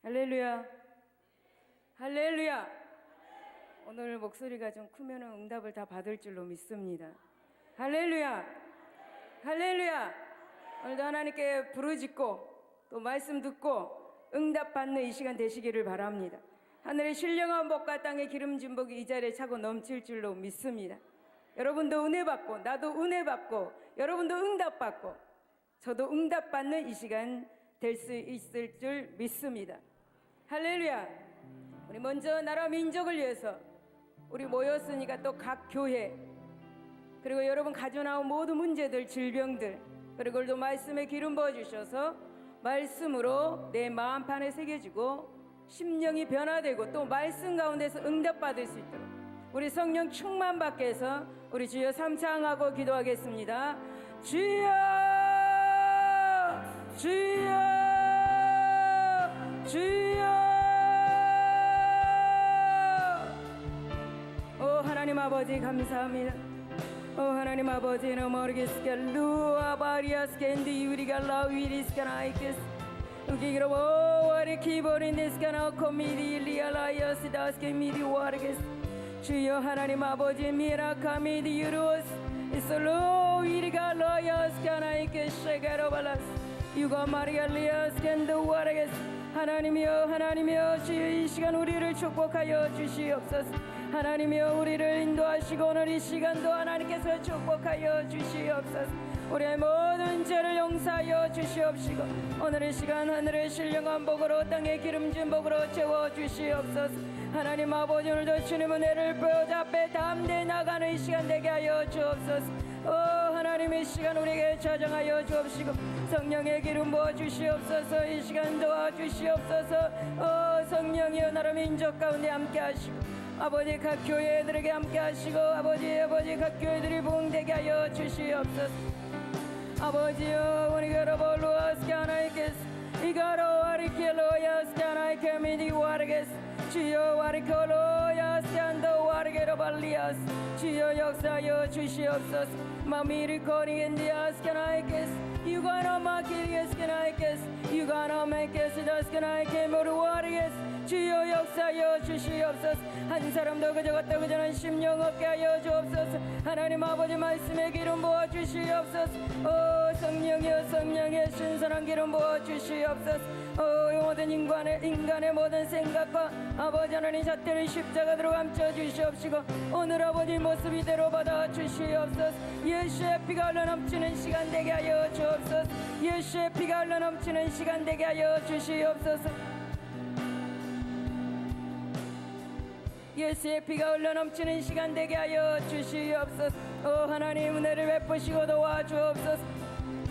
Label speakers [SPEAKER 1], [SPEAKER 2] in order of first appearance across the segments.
[SPEAKER 1] 할렐루야. 할렐루야. 오늘 목소리가 좀 크면 응답을 다 받을 줄로 믿습니다. 할렐루야. 할렐루야. 오늘도 하나님께 부르짖고 또 말씀 듣고 응답 받는 이 시간 되시기를 바랍니다. 하늘의 신령한 복과 땅의 기름진 복이 이 자리에 차고 넘칠 줄로 믿습니다. 여러분도 은혜 받고 나도 은혜 받고 여러분도 응답 받고 저도 응답 받는 이 시간 될 수 있을 줄 믿습니다. 할렐루야. 우리 먼저 나라 민족을 위해서 우리 모였으니까 또 각 교회 그리고 여러분 가져나온 모든 문제들 질병들 그리고 또 말씀에 기름 부어주셔서 말씀으로 내 마음판에 새겨지고 심령이 변화되고 또 말씀 가운데서 응답받을 수 있도록 우리 성령 충만받게 해서 우리 주여 삼창하고 기도하겠습니다. 주여 주여 주여. 오 하나님 아버지 감사합니다. 오 하나님 아버지 너 모르겠을까 루아 바리아스캔디 유리가 라위리스카 나이케스 우기그로 와리 키보린데스카 나 코미디 리알라이어스 다스케 미디 와르게스 주여 하나님 아버지 미라카미디 유로스 이솔로 위리가 라이어스카 나이케 쉐가로발라스 유가 마리알리아스 캔도 와르게스 하나님이여 하나님이여 주여 이 시간 우리를 축복하여 주시옵소서. 하나님이여 우리를 인도하시고 오늘 이 시간도 하나님께서 축복하여 주시옵소서. 우리의 모든 죄를 용서하여 주시옵시고 오늘 이 시간 하늘의 신령한 복으로 땅의 기름진 복으로 채워 주시옵소서. 하나님 아버지 오늘도 주님 은혜를 보좌 앞에 담대 나가는 이 시간 되게 하여 주옵소서. 오 하나님의 시간 우리에게 저장하여 주옵시고 성령의 기름 부어 주시옵소서. 이 시간 도와주시옵소서. 오 성령이여 나라 민족 가운데 함께 하시고 아버지 각 교회들에게 함께 하시고 아버지 각 교회들이 부흥되게 하여 주시옵소서. 아버지여 우리가 로볼루아스케 하나이케스 이가로 와리케로야스케 하나이케 미디 와르게스 주여 와리콜로야스케 안도 와르게로 발리아스 주여 역사하여 주시옵소서. 마미리코니엔디아스케 하나이케스 유가노 마키리에스케 하나이케스 유가노 메케스 다스케 하나이케 모르 와르게스 주여 역사하여 주시옵소서. 한 사람도 그저것도 그저는 심령 없게 하여 주옵소서. 하나님 아버지 말씀에 기름 부어 주시옵소서. 오 성령이여 성령의 신선한 기름 부어 주시옵소서. 오 모든 인간의 모든 생각과 아버지 하나님 잣대를 십자가로 감춰 주시옵시고 오늘 아버지 모습 이대로 받아 주시옵소서. 예수의 피가 흘러 넘치는 시간 되게 하여 주옵소서. 예수의 피가 흘러 넘치는 시간 되게 하여 주시옵소서. 예수의 피가 흘러 넘치는 시간 되게 하여 주시옵소서. 오 하나님 은혜를 베푸시고 도와주옵소서.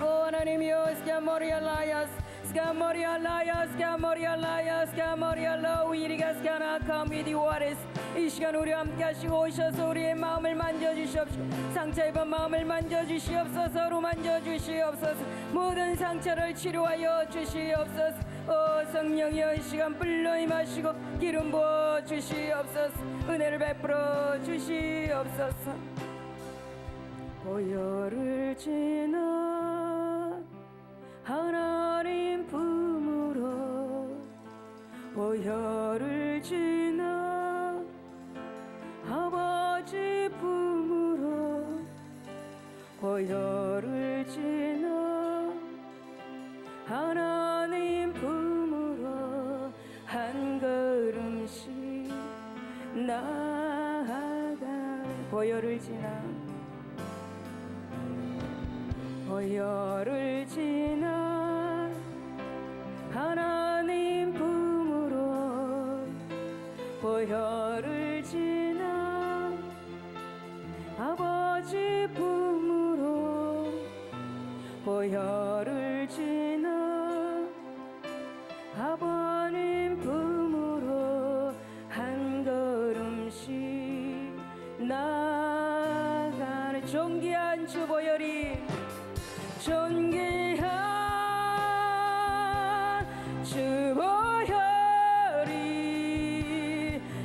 [SPEAKER 1] 오 하나님이여 스카모리알라야스 스카모리알라야스 스카모리알라야스 스카모리알라 위리가 스카나 카미디 와레스 이 시간 우리와 함께 하시고 오셔서 우리의 마음을 만져주시옵시고 상처 입은 마음을 만져주시옵소서. 서로 만져주시옵소서. 모든 상처를 치료하여 주시옵소서. 오 성령이여 이 시간 불러 임하시고 기름 부어 주시옵소서. 은혜를 베풀어 주시옵소서. 보혈을 지나 하나님 품으로 보혈을 지나 아버지 품으로 보혈을 지나 하나님 품으로 한 걸음씩 나아가 보혈을 지나 보혈을 지나 하나님 품으로 보혈을 지나 아버지 품으로 보혈을 지나 아버님 품으로 한 걸음씩 나아가는 존귀한 주 보혈이 존귀한 주 보혈이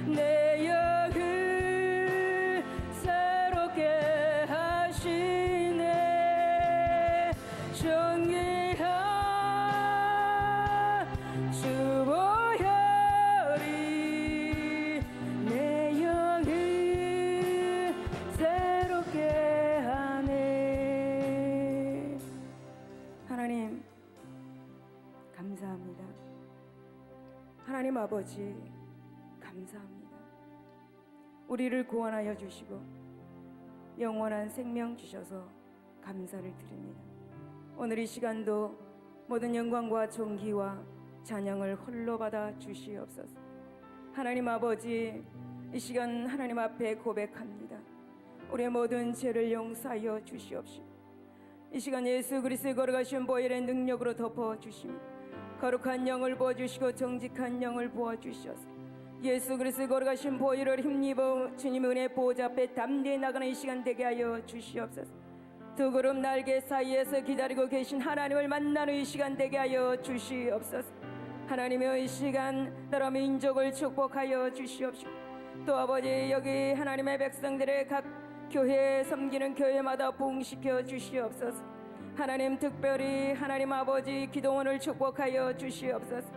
[SPEAKER 1] 내 영을 새롭게 하시네. 존귀한 주 보혈 감사합니다. 하나님 아버지 감사합니다. 우리를 구원하여 주시고 영원한 생명 주셔서 감사를 드립니다. 오늘 이 시간도 모든 영광과 존귀와 찬양을 홀로 받아 주시옵소서. 하나님 아버지, 이 시간 하나님 앞에 고백합니다. 우리의 모든 죄를 용서하여 주시옵시고 이 시간 예수 그리스도의 걸어가신 보혈의 능력으로 덮어주시며 거룩한 영을 부어주시고 정직한 영을 부어주셔서 예수 그리스도의 걸어가신 보혈을 힘입어 주님 은혜 보호자 앞에 담대히 나가는 이 시간 되게 하여 주시옵소서. 두 그룹 날개 사이에서 기다리고 계신 하나님을 만나는 이 시간 되게 하여 주시옵소서. 하나님의 이 시간 나라 민족을 축복하여 주시옵시고 또 아버지 여기 하나님의 백성들의 각 교회에 섬기는 교회마다 부흥시켜 주시옵소서. 하나님 특별히 하나님 아버지 기도원을 축복하여 주시옵소서.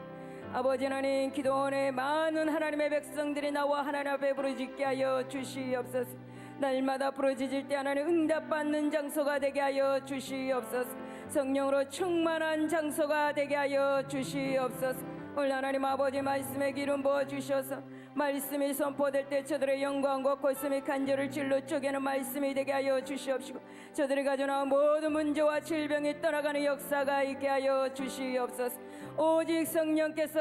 [SPEAKER 1] 아버지 하나님 기도원에 많은 하나님의 백성들이 나와 하나님 앞에 부르짖게 하여 주시옵소서. 날마다 부르짖을 때 하나님 응답받는 장소가 되게 하여 주시옵소서. 성령으로 충만한 장소가 되게 하여 주시옵소서. 오늘 하나님 아버지 말씀의 기름 부어주셔서 말씀이 선포될 때 저들의 영광과 고슴이 간절을 질러 쪼개는 말씀이 되게 하여 주시옵시고 저들이 가져나온 모든 문제와 질병이 떠나가는 역사가 있게 하여 주시옵소서. 오직 성령께서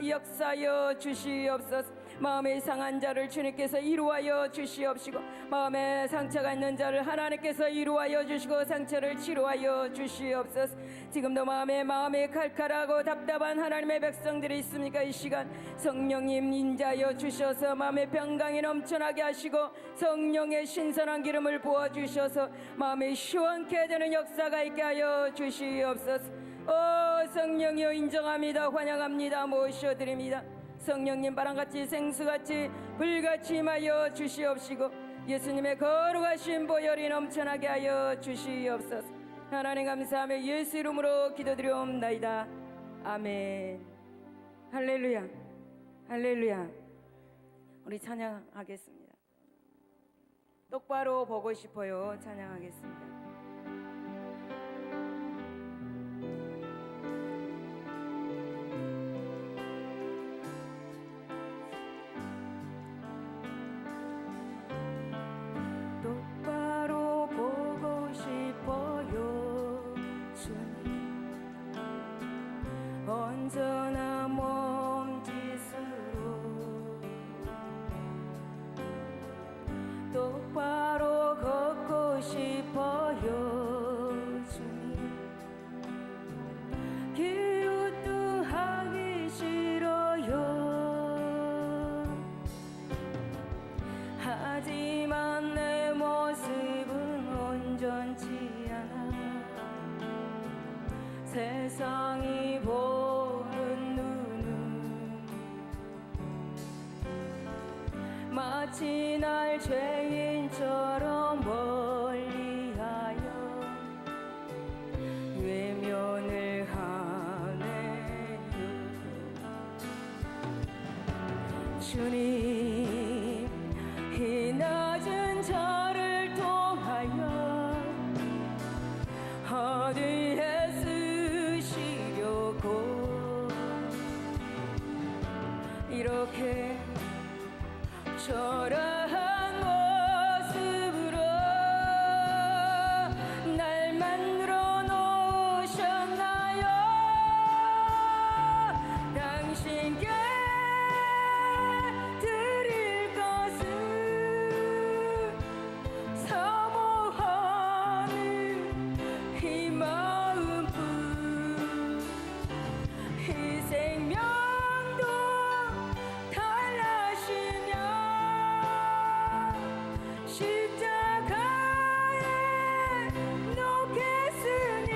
[SPEAKER 1] 역사하여 주시옵소서. 마음에 상한 자를 주님께서 이루하여 주시옵시고 마음에 상처가 있는 자를 하나님께서 이루하여 주시고 상처를 치료하여 주시옵소서. 지금도 마음에 칼칼하고 답답한 하나님의 백성들이 있습니까? 이 시간 성령님 인자하여 주셔서 마음의 평강이 넘쳐나게 하시고 성령의 신선한 기름을 부어주셔서 마음이 시원케 되는 역사가 있게 하여 주시옵소서. 성령이여 인정합니다. 환영합니다. 모셔드립니다. 성령님 바람같이 생수같이 불같이 임하여 주시옵시고 예수님의 거룩하신 보혈이 넘쳐나게 하여 주시옵소서. 하나님 감사하며 예수 이름으로 기도드리옵나이다. 아멘. 할렐루야 할렐루야. 우리 찬양하겠습니다. 똑바로 보고 싶어요. 찬양하겠습니다. 똑바로 보고 싶어요. 주님 언제나 몸짓으로 똑바로 걷고 싶어요. 주님 기웃뚱하기 싫어요. 하지만 내 모습은 온전치 않아 세상이 보는 눈은 마치 날 죄인처럼 멀리하여 외면을 하네요. 주님 이 낮은 저를 통하여 어디에 쓰시려고 이렇게 초라한 모습으로 날 만들어 놓으셨나요? 당신께 드릴 것은 사모하는 이 마음뿐. 이 생명도 달라시며 십자가에 놓겠으니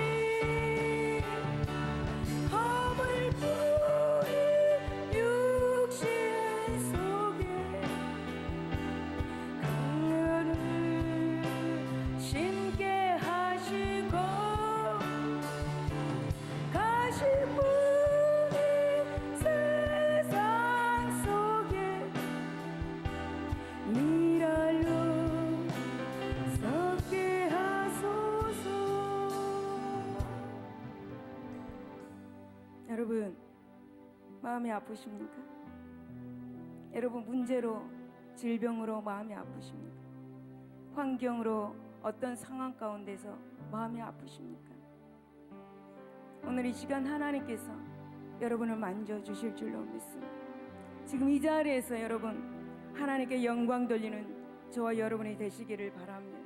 [SPEAKER 1] 허물 뿌린 육신 속에 그늘을 심게 하시고 가실 분이 여러분 마음이 아프십니까? 여러분 문제로, 질병으로 마음이 아프십니까? 환경으로, 어떤 상황 가운데서 마음이 아프십니까? 오늘 이 시간 하나님께서 여러분을 만져주실 줄로 믿습니다. 지금 이 자리에서 여러분 하나님께 영광 돌리는 저와 여러분이 되시기를 바랍니다.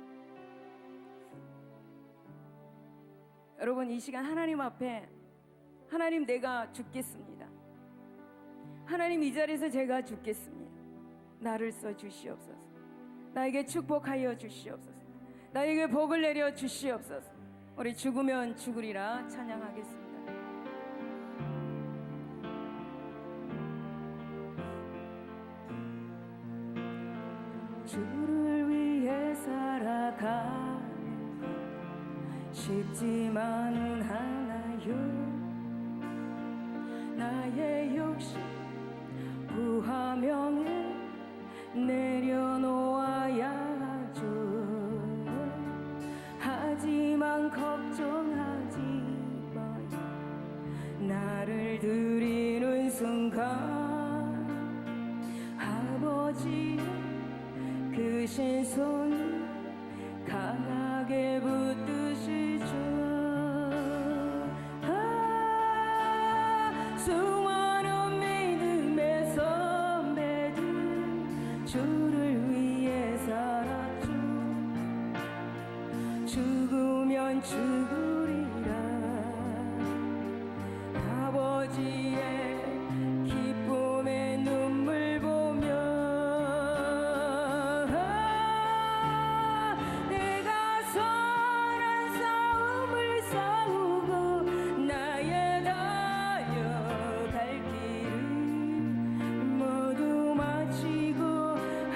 [SPEAKER 1] 여러분 이 시간 하나님 앞에, 하나님 내가 죽겠습니다. 하나님 이 자리에서 제가 죽겠습니다. 나를 써 주시옵소서. 나에게 축복하여 주시옵소서. 나에게 복을 내려 주시옵소서. 우리 죽으면 죽으리라 찬양하겠습니다. 주를 위해 살아가는 쉽지만은 않아요. 나의 욕심 부하명에 내려놓아야죠. 하지만 걱정하지 마요. 나를 드리는 순간 아버지의 크신 손이 강하게 붙드시죠. 수많은 믿음의 선배들 주를 위해 살았죠. 죽으면 죽으리라. 아버지의 기쁨의 눈물 보며 내가 선한 싸움을 싸우고 나의 달려갈 길을 모두 마치고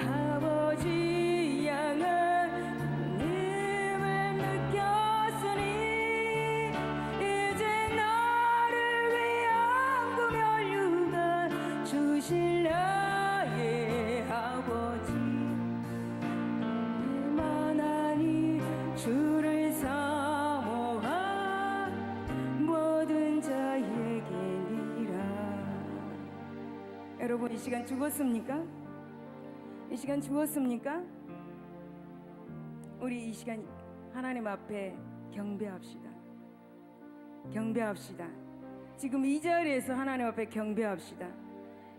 [SPEAKER 1] 아버지 향한 힘을 느꼈으니 이제 나를 위한 구별류가 주실 나의 아버지 만하니 주를 사모한 모든 자에게니라. 여러분 이 시간 죽었습니까? 이 시간 죽었습니까? 우리 이 시간 하나님 앞에 경배합시다. 경배합시다. 지금 이 자리에서 하나님 앞에 경배합시다.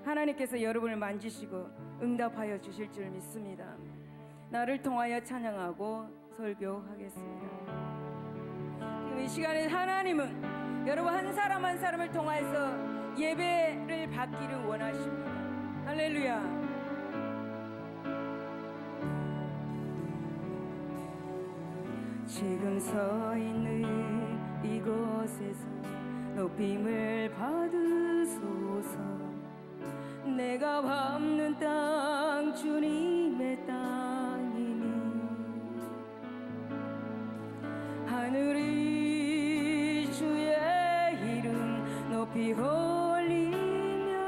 [SPEAKER 1] 하나님께서 여러분을 만지시고 응답하여 주실 줄 믿습니다. 나를 통하여 찬양하고 설교하겠습니다. 지금 이 시간에 하나님은 여러분 한 사람 한 사람을 통하여서 예배를 받기를 원하십니다. 할렐루야. 지금 서 있는 이곳에서 높임을 받으소서. 내가 밟는 땅 주님의 땅이니 하늘이 주의 이름 높이 올리며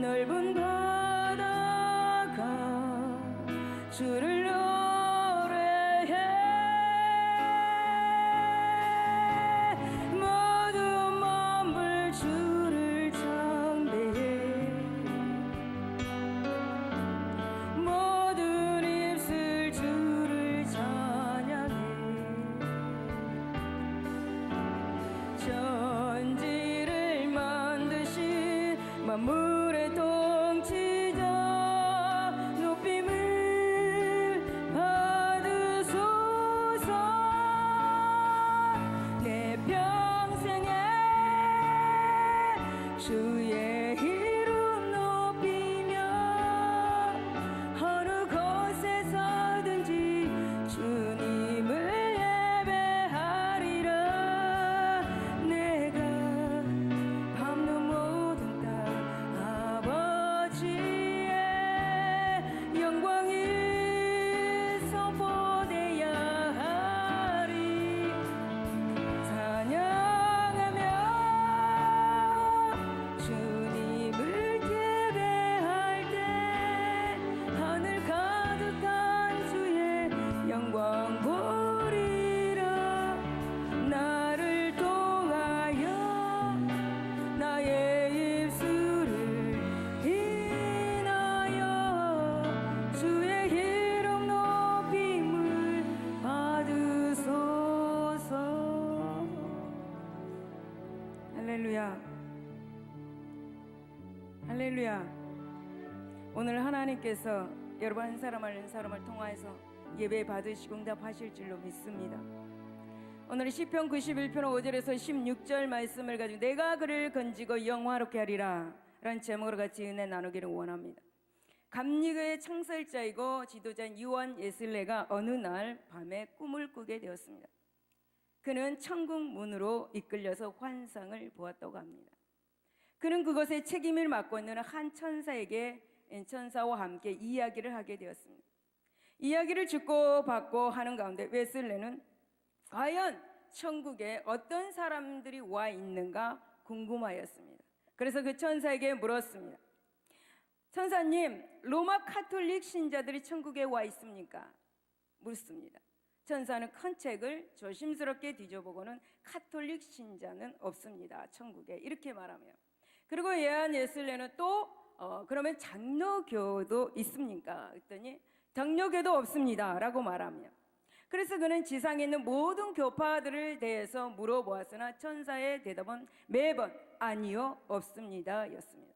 [SPEAKER 1] 넓은 바다가 주를 천지를 만드신 만물의 통치자 높임을 받으소서. 내 평생에 주의 이름 높이며 어느 곳에서든지 주님을 주님 할렐루야. 할렐루야. 오늘 하나님께서 여러분 한 사람을 통하여서 예배 받으시고 응답하실 줄로 믿습니다. 오늘 시편 91편 5절에서 16절 말씀을 가지고 내가 그를 건지고 영화롭게 하리라 라는 제목으로 같이 은혜 나누기를 원합니다. 감리교의 창설자이고 지도자인 요한 웨슬레가 어느 날 밤에 꿈을 꾸게 되었습니다. 그는 천국 문으로 이끌려서 환상을 보았다고 합니다. 그는 그것에 책임을 맡고 있는 한 천사와 함께 이야기를 하게 되었습니다. 이야기를 주고 받고 하는 가운데 웨슬레는 과연 천국에 어떤 사람들이 와 있는가 궁금하였습니다. 그래서 그 천사에게 물었습니다. 천사님, 로마 카톨릭 신자들이 천국에 와 있습니까? 묻습니다. 천사는 큰 책을 조심스럽게 뒤져보고는 카톨릭 신자는 없습니다. 천국에. 이렇게 말하며. 그리고 요한 웨슬레는 또 그러면 장로교도 있습니까? 그랬더니 장로교도 없습니다. 라고 말하며. 그래서 그는 지상에 있는 모든 교파들을 대해서 물어보았으나 천사의 대답은 매번 아니요, 없습니다. 였습니다.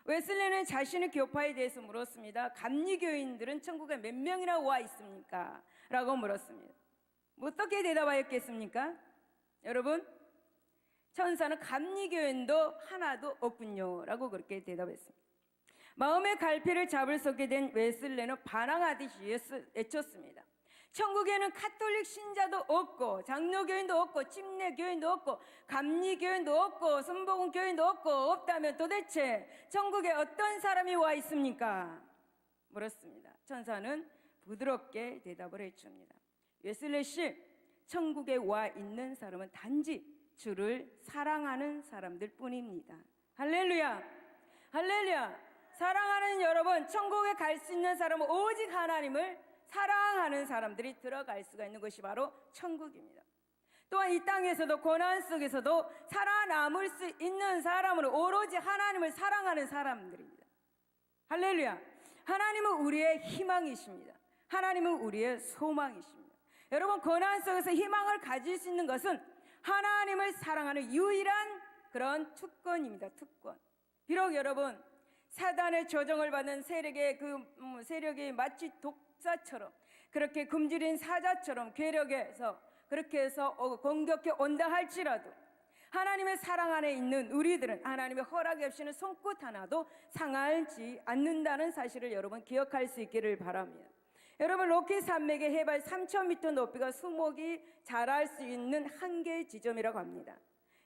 [SPEAKER 1] 웨슬레는 자신의 교파에 대해서 물었습니다. 감리교인들은 천국에 몇 명이나 와 있습니까? 라고 물었습니다. 어떻게 대답하였겠습니까? 여러분, 천사는 감리교인도 하나도 없군요 라고 그렇게 대답했습니다. 마음의 갈피를 잡을 수 없게 된 웨슬레는 반항하듯이 외쳤습니다. 천국에는 카톨릭 신자도 없고 장로교인도 없고 침례교인도 없고 감리교인도 없고 순복음교인도 없고 없다면 도대체 천국에 어떤 사람이 와 있습니까? 물었습니다. 천사는 부드럽게 대답을 해줍니다. 웨슬레 씨, 천국에 와 있는 사람은 단지 주를 사랑하는 사람들 뿐입니다. 할렐루야. 할렐루야. 사랑하는 여러분, 천국에 갈 수 있는 사람은 오직 하나님을 사랑하는 사람들이 들어갈 수가 있는 것이 바로 천국입니다. 또한 이 땅에서도 고난 속에서도 살아남을 수 있는 사람은 오로지 하나님을 사랑하는 사람들입니다. 할렐루야. 하나님은 우리의 희망이십니다. 하나님은 우리의 소망이십니다. 여러분, 고난 속에서 희망을 가질 수 있는 것은 하나님을 사랑하는 유일한 그런 특권입니다. 특권. 비록 여러분, 사단의 조정을 받는 세력이 마치 독사처럼 그렇게 굶주린 사자처럼 괴력에서 그렇게 해서 공격해 온다 할지라도 하나님의 사랑 안에 있는 우리들은 하나님의 허락이 없이는 손끝 하나도 상하지 않는다는 사실을 여러분 기억할 수 있기를 바랍니다. 여러분, 로키 산맥의 해발 3,000m 높이가 수목이 자랄 수 있는 한계 지점이라고 합니다.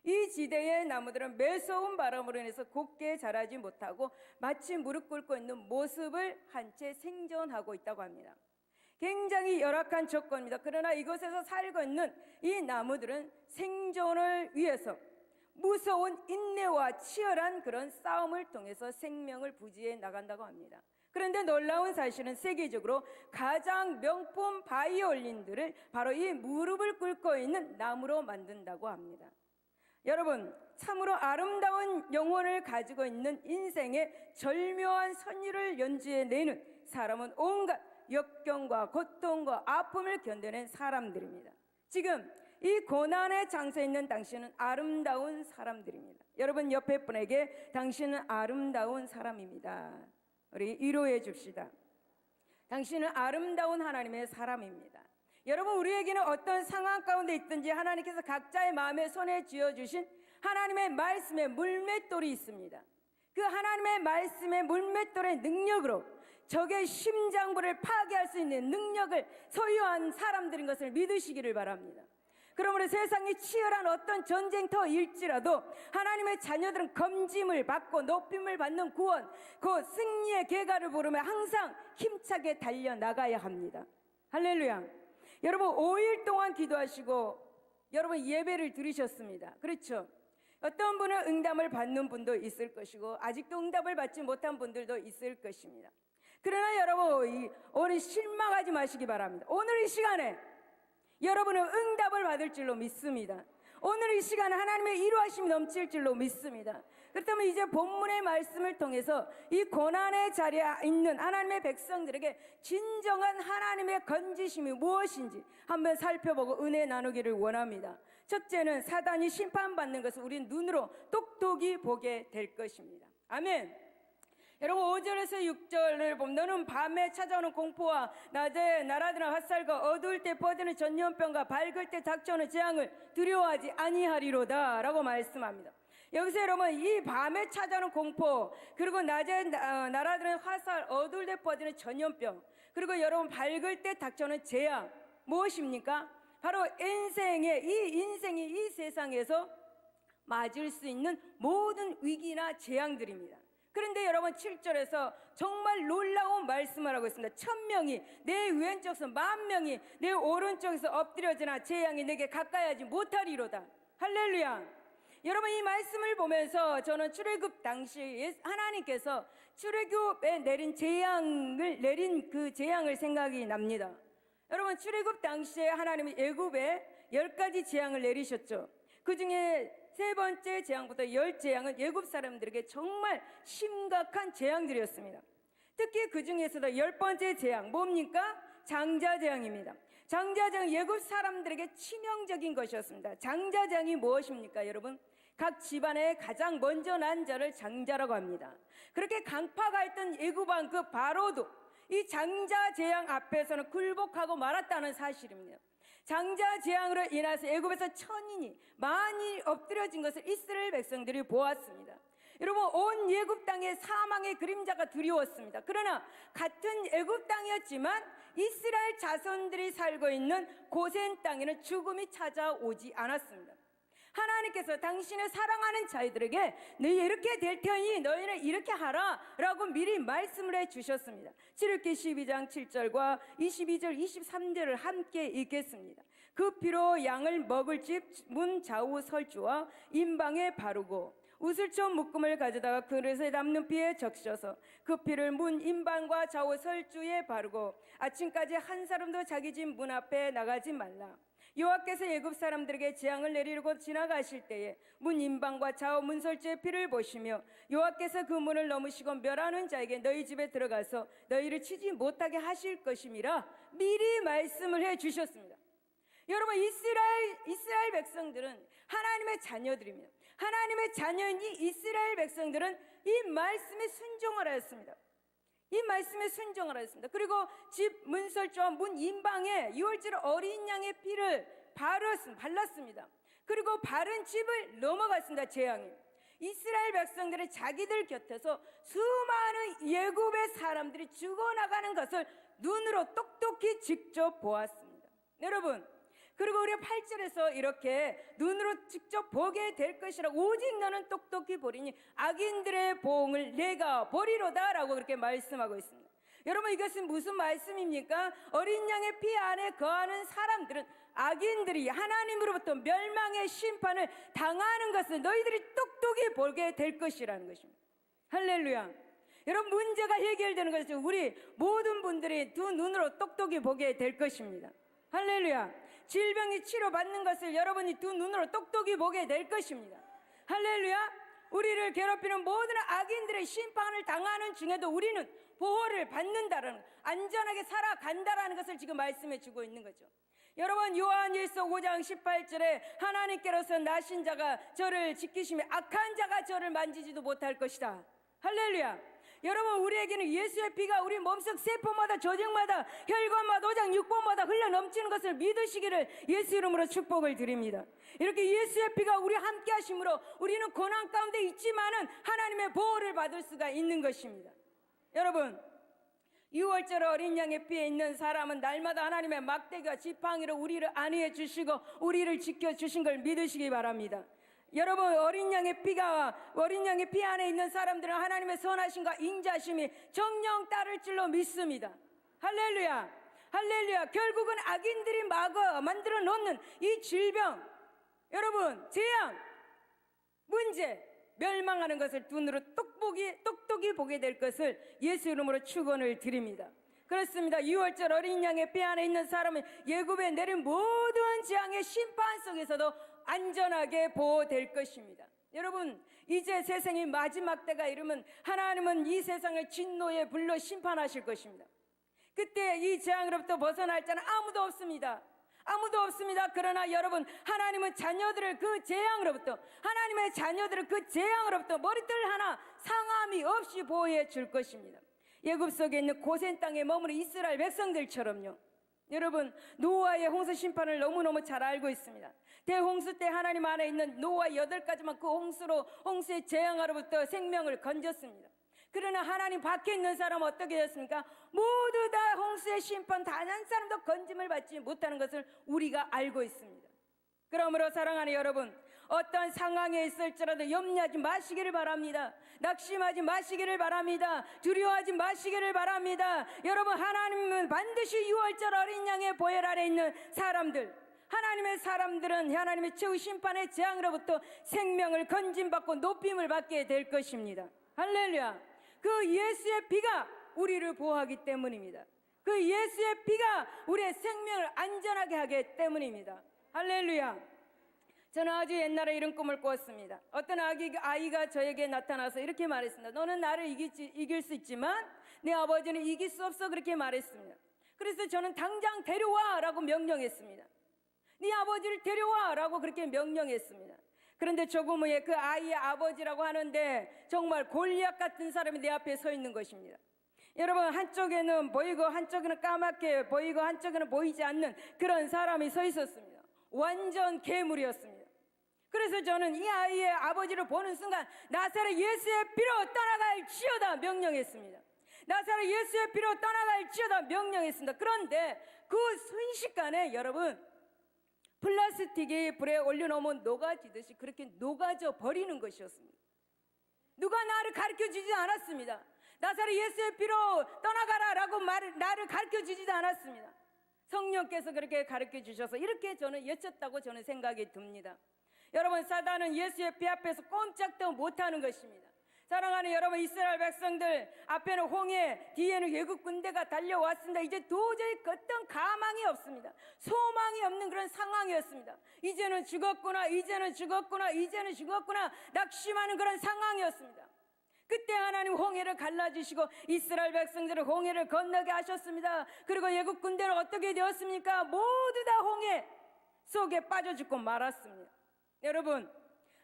[SPEAKER 1] 이 지대의 나무들은 매서운 바람으로 인해서 곱게 자라지 못하고 마치 무릎 꿇고 있는 모습을 한 채 생존하고 있다고 합니다. 굉장히 열악한 조건입니다. 그러나 이곳에서 살고 있는 이 나무들은 생존을 위해서 무서운 인내와 치열한 그런 싸움을 통해서 생명을 부지해 나간다고 합니다. 그런데 놀라운 사실은 세계적으로 가장 명품 바이올린들을 바로 이 무릎을 꿇고 있는 나무로 만든다고 합니다. 여러분, 참으로 아름다운 영혼을 가지고 있는 인생의 절묘한 선율을 연주해내는 사람은 온갖 역경과 고통과 아픔을 견뎌낸 사람들입니다. 지금 이 고난의 장소에 있는 당신은 아름다운 사람들입니다. 여러분, 옆에 분에게 당신은 아름다운 사람입니다. 우리 위로해 줍시다. 당신은 아름다운 하나님의 사람입니다. 여러분, 우리에게는 어떤 상황 가운데 있든지 하나님께서 각자의 마음에 손에 쥐어주신 하나님의 말씀의 물맷돌이 있습니다. 그 하나님의 말씀의 물맷돌의 능력으로 적의 심장부를 파괴할 수 있는 능력을 소유한 사람들인 것을 믿으시기를 바랍니다. 그러므로 세상이 치열한 어떤 전쟁터일지라도 하나님의 자녀들은 검짐을 받고 높임을 받는 구원, 그 승리의 계가를 부르며 항상 힘차게 달려나가야 합니다. 할렐루야. 여러분, 5일 동안 기도하시고 여러분 예배를 드리셨습니다. 그렇죠? 어떤 분은 응답을 받는 분도 있을 것이고 아직도 응답을 받지 못한 분들도 있을 것입니다. 그러나 여러분, 오늘 실망하지 마시기 바랍니다. 오늘 이 시간에 여러분은 응답을 받을 줄로 믿습니다. 오늘 이 시간에 하나님의 이루하심이 넘칠 줄로 믿습니다. 그렇다면 이제 본문의 말씀을 통해서 이 고난의 자리에 있는 하나님의 백성들에게 진정한 하나님의 건지심이 무엇인지 한번 살펴보고 은혜 나누기를 원합니다. 첫째는 사단이 심판받는 것을 우린 눈으로 똑똑히 보게 될 것입니다. 아멘. 여러분 5절에서 6절을 보면 너는 밤에 찾아오는 공포와 낮에 날아드는 핫살과 어두울 때 퍼지는 전염병과 밝을 때 닥쳐오는 재앙을 두려워하지 아니하리로다 라고 말씀합니다. 여기서 여러분 이 밤에 찾아오는 공포, 그리고 낮에 날아드는 화살, 어두울 때 퍼지는 전염병, 그리고 여러분 밝을 때 닥쳐오는 재앙, 무엇입니까? 바로 인생이 이 세상에서 맞을 수 있는 모든 위기나 재앙들입니다. 그런데 여러분 7절에서 정말 놀라운 말씀을 하고 있습니다. 1000명이 내 왼쪽에서 10,000명이 내 오른쪽에서 엎드려지나 재앙이 내게 가까이 하지 못하리로다. 할렐루야. 여러분 이 말씀을 보면서 저는 출애굽 당시 하나님께서 출애굽에 내린 그 재앙을 생각이 납니다. 여러분 출애굽 당시에 하나님이 애굽에 10가지 재앙을 내리셨죠. 그 중에 세 번째 재앙부터 10재앙은 애굽 사람들에게 정말 심각한 재앙들이었습니다. 특히 그 중에서도 10번째 재앙 뭡니까? 장자재앙입니다. 장자재앙 애굽 사람들에게 치명적인 것이었습니다. 장자재앙이 무엇입니까 여러분? 각 집안에 가장 먼저 난 자를 장자라고 합니다. 그렇게 강파가 있던 애굽 왕 그 바로도 이 장자재앙 앞에서는 굴복하고 말았다는 사실입니다. 장자재앙으로 인해서 애굽에서 천인이 많이 엎드려진 것을 이스라엘 백성들이 보았습니다. 여러분 온 애굽 땅에 사망의 그림자가 두려웠습니다. 그러나 같은 애굽 땅이었지만 이스라엘 자손들이 살고 있는 고센 땅에는 죽음이 찾아오지 않았습니다. 하나님께서 당신의 사랑하는 자들에게 너희 이렇게 될 테니 너희는 이렇게 하라 라고 미리 말씀을 해주셨습니다. 출애굽기 12장 7절과 22절 23절을 함께 읽겠습니다. 그 피로 양을 먹을 집 문 좌우 설주와 임방에 바르고 우슬초 묶음을 가져다가 그릇에 담는 피에 적셔서 그 피를 문 임방과 좌우 설주에 바르고 아침까지 한 사람도 자기 집 문 앞에 나가지 말라. 여호와께서 애굽 사람들에게 재앙을 내리려고 지나가실 때에 문 임방과 좌우 문설주의 피를 보시며 여호와께서 그 문을 넘으시고 멸하는 자에게 너희 집에 들어가서 너희를 치지 못하게 하실 것임이라 미리 말씀을 해 주셨습니다. 여러분 이스라엘 백성들은 하나님의 자녀들입니다. 하나님의 자녀인 이 이스라엘 백성들은 이 말씀에 순종을 하였습니다. 이 말씀에 순종을 하였습니다. 그리고 집 문설주와 문 임방에 6월절 어린 양의 피를 발랐습니다. 그리고 바른 집을 넘어갔습니다. 재앙이. 이스라엘 백성들은 자기들 곁에서 수많은 애굽의 사람들이 죽어나가는 것을 눈으로 똑똑히 직접 보았습니다. 여러분 그리고 우리 8절에서 이렇게 눈으로 직접 보게 될 것이라고 오직 너는 똑똑히 보리니 악인들의 보응을 내가 보리로다 라고 그렇게 말씀하고 있습니다. 여러분 이것은 무슨 말씀입니까? 어린 양의 피 안에 거하는 사람들은 악인들이 하나님으로부터 멸망의 심판을 당하는 것을 너희들이 똑똑히 보게 될 것이라는 것입니다. 할렐루야. 여러분 문제가 해결되는 것은 우리 모든 분들이 두 눈으로 똑똑히 보게 될 것입니다. 할렐루야. 질병이 치료받는 것을 여러분이 두 눈으로 똑똑히 보게 될 것입니다. 할렐루야. 우리를 괴롭히는 모든 악인들의 심판을 당하는 중에도 우리는 보호를 받는다라는, 안전하게 살아간다라는 것을 지금 말씀해 주고 있는 거죠. 여러분 요한일서 5장 18절에 하나님께로서 나신 자가 저를 지키시며 악한 자가 저를 만지지도 못할 것이다. 할렐루야. 여러분 우리에게는 예수의 피가 우리 몸속 세포마다 조직마다 혈관마다 오장 육본마다 흘러 넘치는 것을 믿으시기를 예수 이름으로 축복을 드립니다. 이렇게 예수의 피가 우리 함께 하심으로 우리는 고난 가운데 있지만은 하나님의 보호를 받을 수가 있는 것입니다. 여러분 6월절 어린 양의 피에 있는 사람은 날마다 하나님의 막대기와 지팡이로 우리를 안위해 주시고 우리를 지켜주신 걸 믿으시기 바랍니다. 여러분 어린 양의 피 안에 있는 사람들은 하나님의 선하심과 인자심이 정령 따를 줄로 믿습니다. 할렐루야. 할렐루야. 결국은 악인들이 만들어 놓는 이 질병, 여러분 재앙, 문제, 멸망하는 것을 눈으로 똑똑히 보게 될 것을 예수 이름으로 축원을 드립니다. 그렇습니다. 6월절 어린 양의 피 안에 있는 사람은 애굽에 내린 모든 재앙의 심판 속에서도 안전하게 보호될 것입니다. 여러분 이제 세상이 마지막 때가 이르면 하나님은 이 세상을 진노의 불로 심판하실 것입니다. 그때 이 재앙으로부터 벗어날 자는 아무도 없습니다. 아무도 없습니다. 그러나 여러분, 하나님은 자녀들을 그 재앙으로부터, 하나님의 자녀들을 그 재앙으로부터 머리털 하나 상함이 없이 보호해 줄 것입니다. 애굽 속에 있는 고센 땅에 머무는 이스라엘 백성들처럼요. 여러분, 노아의 홍수 심판을 너무너무 잘 알고 있습니다. 대홍수 때 하나님 안에 있는 노아 8가지만 그 홍수의 재앙으로부터 생명을 건졌습니다. 그러나 하나님 밖에 있는 사람은 어떻게 됐습니까? 모두 다 홍수의 심판 단 한 사람도 건짐을 받지 못하는 것을 우리가 알고 있습니다. 그러므로 사랑하는 여러분, 어떤 상황에 있을지라도 염려하지 마시기를 바랍니다. 낙심하지 마시기를 바랍니다. 두려워하지 마시기를 바랍니다. 여러분, 하나님은 반드시 6월절 어린 양의 보혈 아래 있는 사람들, 하나님의 사람들은 하나님의 최후 심판의 재앙으로부터 생명을 건짐받고 높임을 받게 될 것입니다. 할렐루야. 그 예수의 피가 우리를 보호하기 때문입니다. 그 예수의 피가 우리의 생명을 안전하게 하기 때문입니다. 할렐루야. 저는 아주 옛날에 이런 꿈을 꿨습니다. 어떤 아이가 저에게 나타나서 이렇게 말했습니다. 너는 나를 이길 수 있지만 내 아버지는 이길 수 없어, 그렇게 말했습니다. 그래서 저는 당장 데려와 라고 명령했습니다. 네 아버지를 데려와 라고 그렇게 명령했습니다. 그런데 조금 후에 그 아이의 아버지라고 하는데 정말 골리앗 같은 사람이 내 앞에 서 있는 것입니다. 여러분, 한쪽에는 보이고 한쪽에는 까맣게 보이고 한쪽에는 보이지 않는 그런 사람이 서 있었습니다. 완전 괴물이었습니다. 그래서 저는 이 아이의 아버지를 보는 순간 나사렛 예수의 피로 떠나갈지어다 명령했습니다. 나사렛 예수의 피로 떠나갈지어다 명령했습니다. 그런데 그 순식간에 여러분, 플라스틱이 불에 올려놓으면 녹아지듯이 그렇게 녹아져 버리는 것이었습니다. 누가 나를 가르쳐주지 않았습니다. 나사렛 예수의 피로 떠나가라 라고 나를 가르쳐주지도 않았습니다. 성령께서 그렇게 가르쳐주셔서 이렇게 저는 여쳤다고 저는 생각이 듭니다. 여러분, 사단은 예수의 피 앞에서 꼼짝도 못하는 것입니다. 사랑하는 여러분, 이스라엘 백성들 앞에는 홍해, 뒤에는 외국 군대가 달려왔습니다. 이제 도저히 어떤 가망이 없습니다. 소망이 없는 그런 상황이었습니다. 이제는 죽었구나, 이제는 죽었구나, 이제는 죽었구나 낙심하는 그런 상황이었습니다. 그때 하나님 홍해를 갈라주시고 이스라엘 백성들을 홍해를 건너게 하셨습니다. 그리고 외국 군대는 어떻게 되었습니까? 모두 다 홍해 속에 빠져 죽고 말았습니다. 여러분,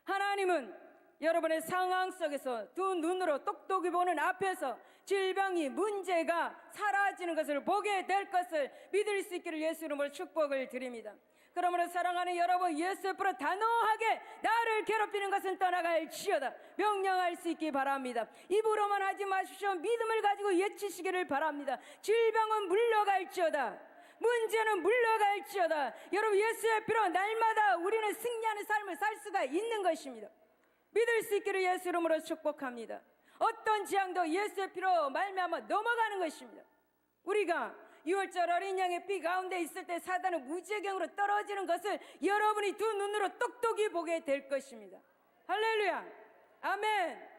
[SPEAKER 1] 하나님은 여러분의 상황 속에서 두 눈으로 똑똑히 보는 앞에서 질병이, 문제가 사라지는 것을 보게 될 것을 믿을 수 있기를 예수 이름으로 축복을 드립니다. 그러므로 사랑하는 여러분, 예수 앞으로 단호하게 나를 괴롭히는 것은 떠나갈지어다 명령할 수 있기 바랍니다. 입으로만 하지 마십시오. 믿음을 가지고 외치시기를 바랍니다. 질병은 물러갈지어다, 문제는 물러갈지어다. 여러분, 예수의 피로 날마다 우리는 승리하는 삶을 살 수가 있는 것입니다. 믿을 수 있기를 예수 이름으로 축복합니다. 어떤 재앙도 예수의 피로 말미암아 넘어가는 것입니다. 우리가 6월절 어린 양의 피 가운데 있을 때 사단은 무지경으로 떨어지는 것을 여러분이 두 눈으로 똑똑히 보게 될 것입니다. 할렐루야, 아멘.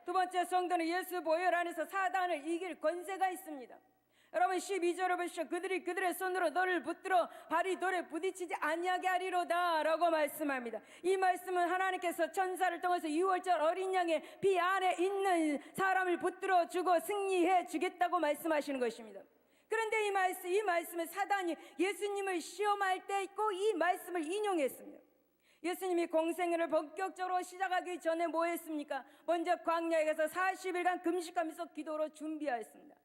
[SPEAKER 1] 두 번째, 성도는 예수 보혈 안에서 사단을 이길 권세가 있습니다. 여러분, 12절을 보시죠. 그들이 그들의 손으로 너를 붙들어 발이 돌에 부딪히지 아니하게 하리로다 라고 말씀합니다. 이 말씀은 하나님께서 천사를 통해서 6월절 어린 양의 피 안에 있는 사람을 붙들어 주고 승리해 주겠다고 말씀하시는 것입니다. 그런데 이 말씀은 사단이 예수님을 시험할 때 꼭 이 말씀을 인용했습니다. 예수님이 공생애를 본격적으로 시작하기 전에 뭐 했습니까? 먼저 광야에 가서 40일간 금식하면서 기도로 준비하였습니다.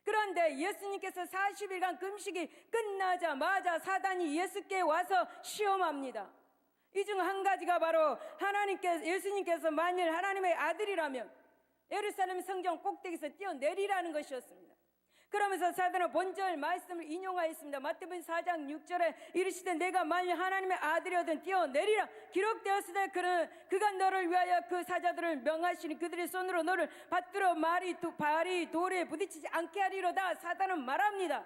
[SPEAKER 1] 그런데 예수님께서 40일간 금식이 끝나자마자 사단이 예수께 와서 시험합니다. 이 중 한 가지가 바로 예수님께서 만일 하나님의 아들이라면 예루살렘 성전 꼭대기에서 뛰어내리라는 것이었습니다. 그러면서 사단은 본절 말씀을 인용하였습니다. 마태복음 4장 6절에 이르시되 내가 만일 하나님의 아들이거든 뛰어내리라 기록되었으되 그가 너를 위하여 그 사자들을 명하시니 그들의 손으로 너를 받들어 발이 돌에 부딪히지 않게 하리로다. 사단은 말합니다.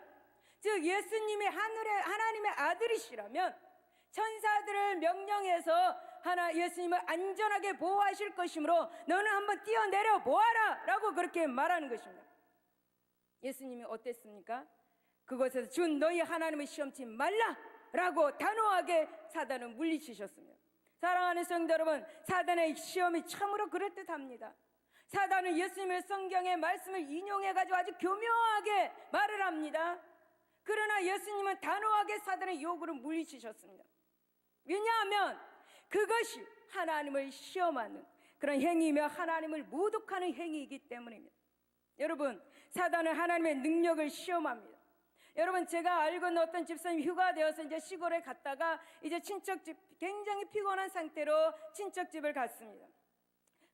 [SPEAKER 1] 즉 예수님이 하나님의 아들이시라면 천사들을 명령해서 예수님을 안전하게 보호하실 것이므로 너는 한번 뛰어내려 보아라 라고 그렇게 말하는 것입니다. 예수님이 어땠습니까? 그곳에서 준 너희 하나님을 시험치 말라 라고 단호하게 사단을 물리치셨습니다. 사랑하는 성도 여러분, 사단의 시험이 참으로 그럴듯합니다. 사단은 예수님의 성경의 말씀을 인용해가지고 아주 교묘하게 말을 합니다. 그러나 예수님은 단호하게 사단의 요구를 물리치셨습니다. 왜냐하면 그것이 하나님을 시험하는 그런 행위이며 하나님을 모독하는 행위이기 때문입니다. 여러분, 사단은 하나님의 능력을 시험합니다. 여러분, 제가 알고 있는 어떤 집사님 휴가 되어서 이제 시골에 갔다가 이제 친척집, 굉장히 피곤한 상태로 친척집을 갔습니다.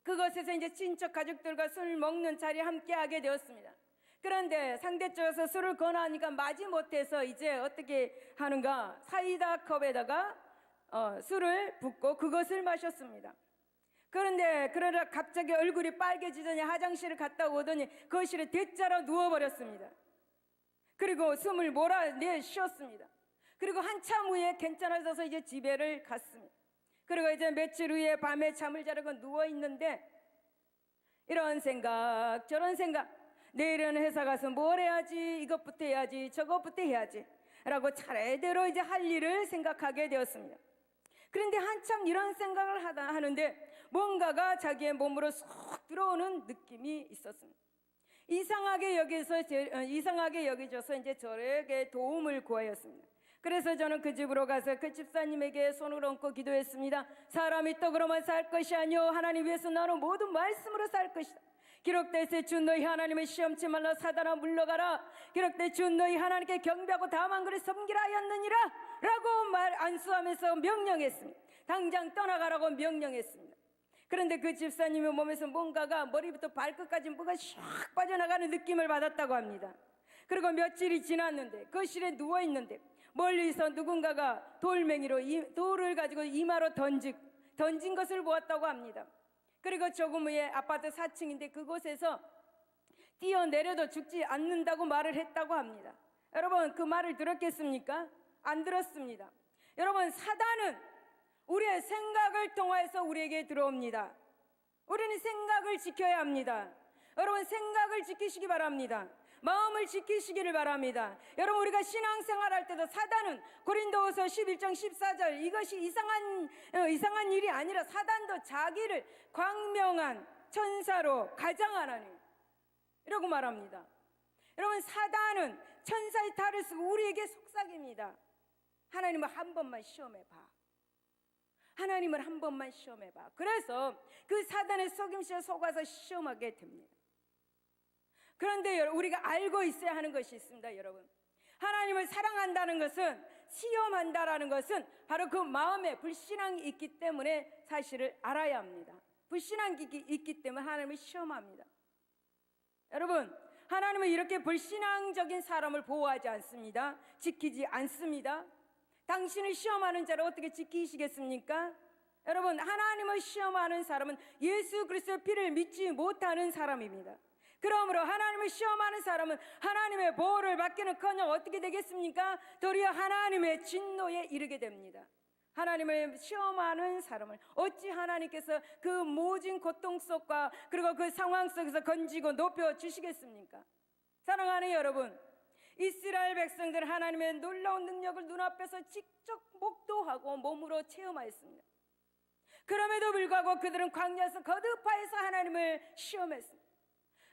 [SPEAKER 1] 그곳에서 이제 친척 가족들과 술 먹는 자리에 함께 하게 되었습니다. 그런데 상대쪽에서 술을 권하니까 마지 못해서 이제 어떻게 하는가, 사이다 컵에다가 술을 붓고 그것을 마셨습니다. 그러다 갑자기 얼굴이 빨개지더니 화장실을 갔다 오더니 거실에 대자로 누워버렸습니다. 그리고 숨을 몰아내 쉬었습니다. 그리고 한참 후에 괜찮아져서 이제 집에를 갔습니다. 그리고 이제 며칠 후에 밤에 잠을 자려고 누워있는데 이런 생각 저런 생각, 내일은 회사 가서 뭘 해야지, 이것부터 해야지, 저것부터 해야지 라고 차례대로 이제 할 일을 생각하게 되었습니다. 그런데 한참 이런 생각을 하는데 뭔가가 자기의 몸으로 쏙 들어오는 느낌이 있었습니다. 이상하게 여겨져서 이제 저에게 도움을 구하였습니다. 그래서 저는 그 집으로 가서 그 집사님에게 손을 얹고 기도했습니다. 사람이 떡으로만 살 것이 아니오 하나님 위해서 나는 모든 말씀으로 살 것이다. 기록되어 주 너희 하나님을 시험치 말라 사단아 물러가라. 기록되어 주 너희 하나님께 경배하고 다만 그를 섬기라 하였느니라 라고 안수하면서 명령했습니다. 당장 떠나가라고 명령했습니다. 그런데 그 집사님의 몸에서 뭔가가 머리부터 발끝까지 뭐가 샥 빠져나가는 느낌을 받았다고 합니다. 그리고 며칠이 지났는데 거실에 누워있는데 멀리서 누군가가 돌멩이로 돌을 가지고 이마로 던진 것을 보았다고 합니다. 그리고 조금 후에 아파트 4층인데 그곳에서 뛰어내려도 죽지 않는다고 말을 했다고 합니다. 여러분, 그 말을 들었겠습니까? 안 들었습니다. 여러분, 사단은 우리의 생각을 통해서 우리에게 들어옵니다. 우리는 생각을 지켜야 합니다. 여러분, 생각을 지키시기 바랍니다. 마음을 지키시기를 바랍니다. 여러분, 우리가 신앙생활할 때도 사단은 고린도후서 11장 14절 이것이 이상한 일이 아니라 사단도 자기를 광명한 천사로 가장하나니 이라고 말합니다. 여러분, 사단은 천사의 탈을 쓰고 우리에게 속삭입니다. 하나님을 한 번만 시험해봐. 하나님을 한 번만 시험해봐. 그래서 그 사단의 속임수에 속아서 시험하게 됩니다. 그런데 우리가 알고 있어야 하는 것이 있습니다. 여러분, 하나님을 사랑한다는 것은, 시험한다라는 것은 바로 그 마음에 불신앙이 있기 때문에 사실을 알아야 합니다. 불신앙이 있기 때문에 하나님을 시험합니다. 여러분, 하나님은 이렇게 불신앙적인 사람을 보호하지 않습니다. 지키지 않습니다. 당신을 시험하는 자를 어떻게 지키시겠습니까? 여러분, 하나님을 시험하는 사람은 예수 그리스도의 피를 믿지 못하는 사람입니다. 그러므로 하나님을 시험하는 사람은 하나님의 보호를 받기는커녕 어떻게 되겠습니까? 도리어 하나님의 진노에 이르게 됩니다. 하나님을 시험하는 사람을 어찌 하나님께서 그 모진 고통 속과 그리고 그 상황 속에서 건지고 높여주시겠습니까? 사랑하는 여러분, 이스라엘 백성들은 하나님의 놀라운 능력을 눈앞에서 직접 목도하고 몸으로 체험하였습니다. 그럼에도 불구하고 그들은 광야에서 거듭하여서 하나님을 시험했습니다.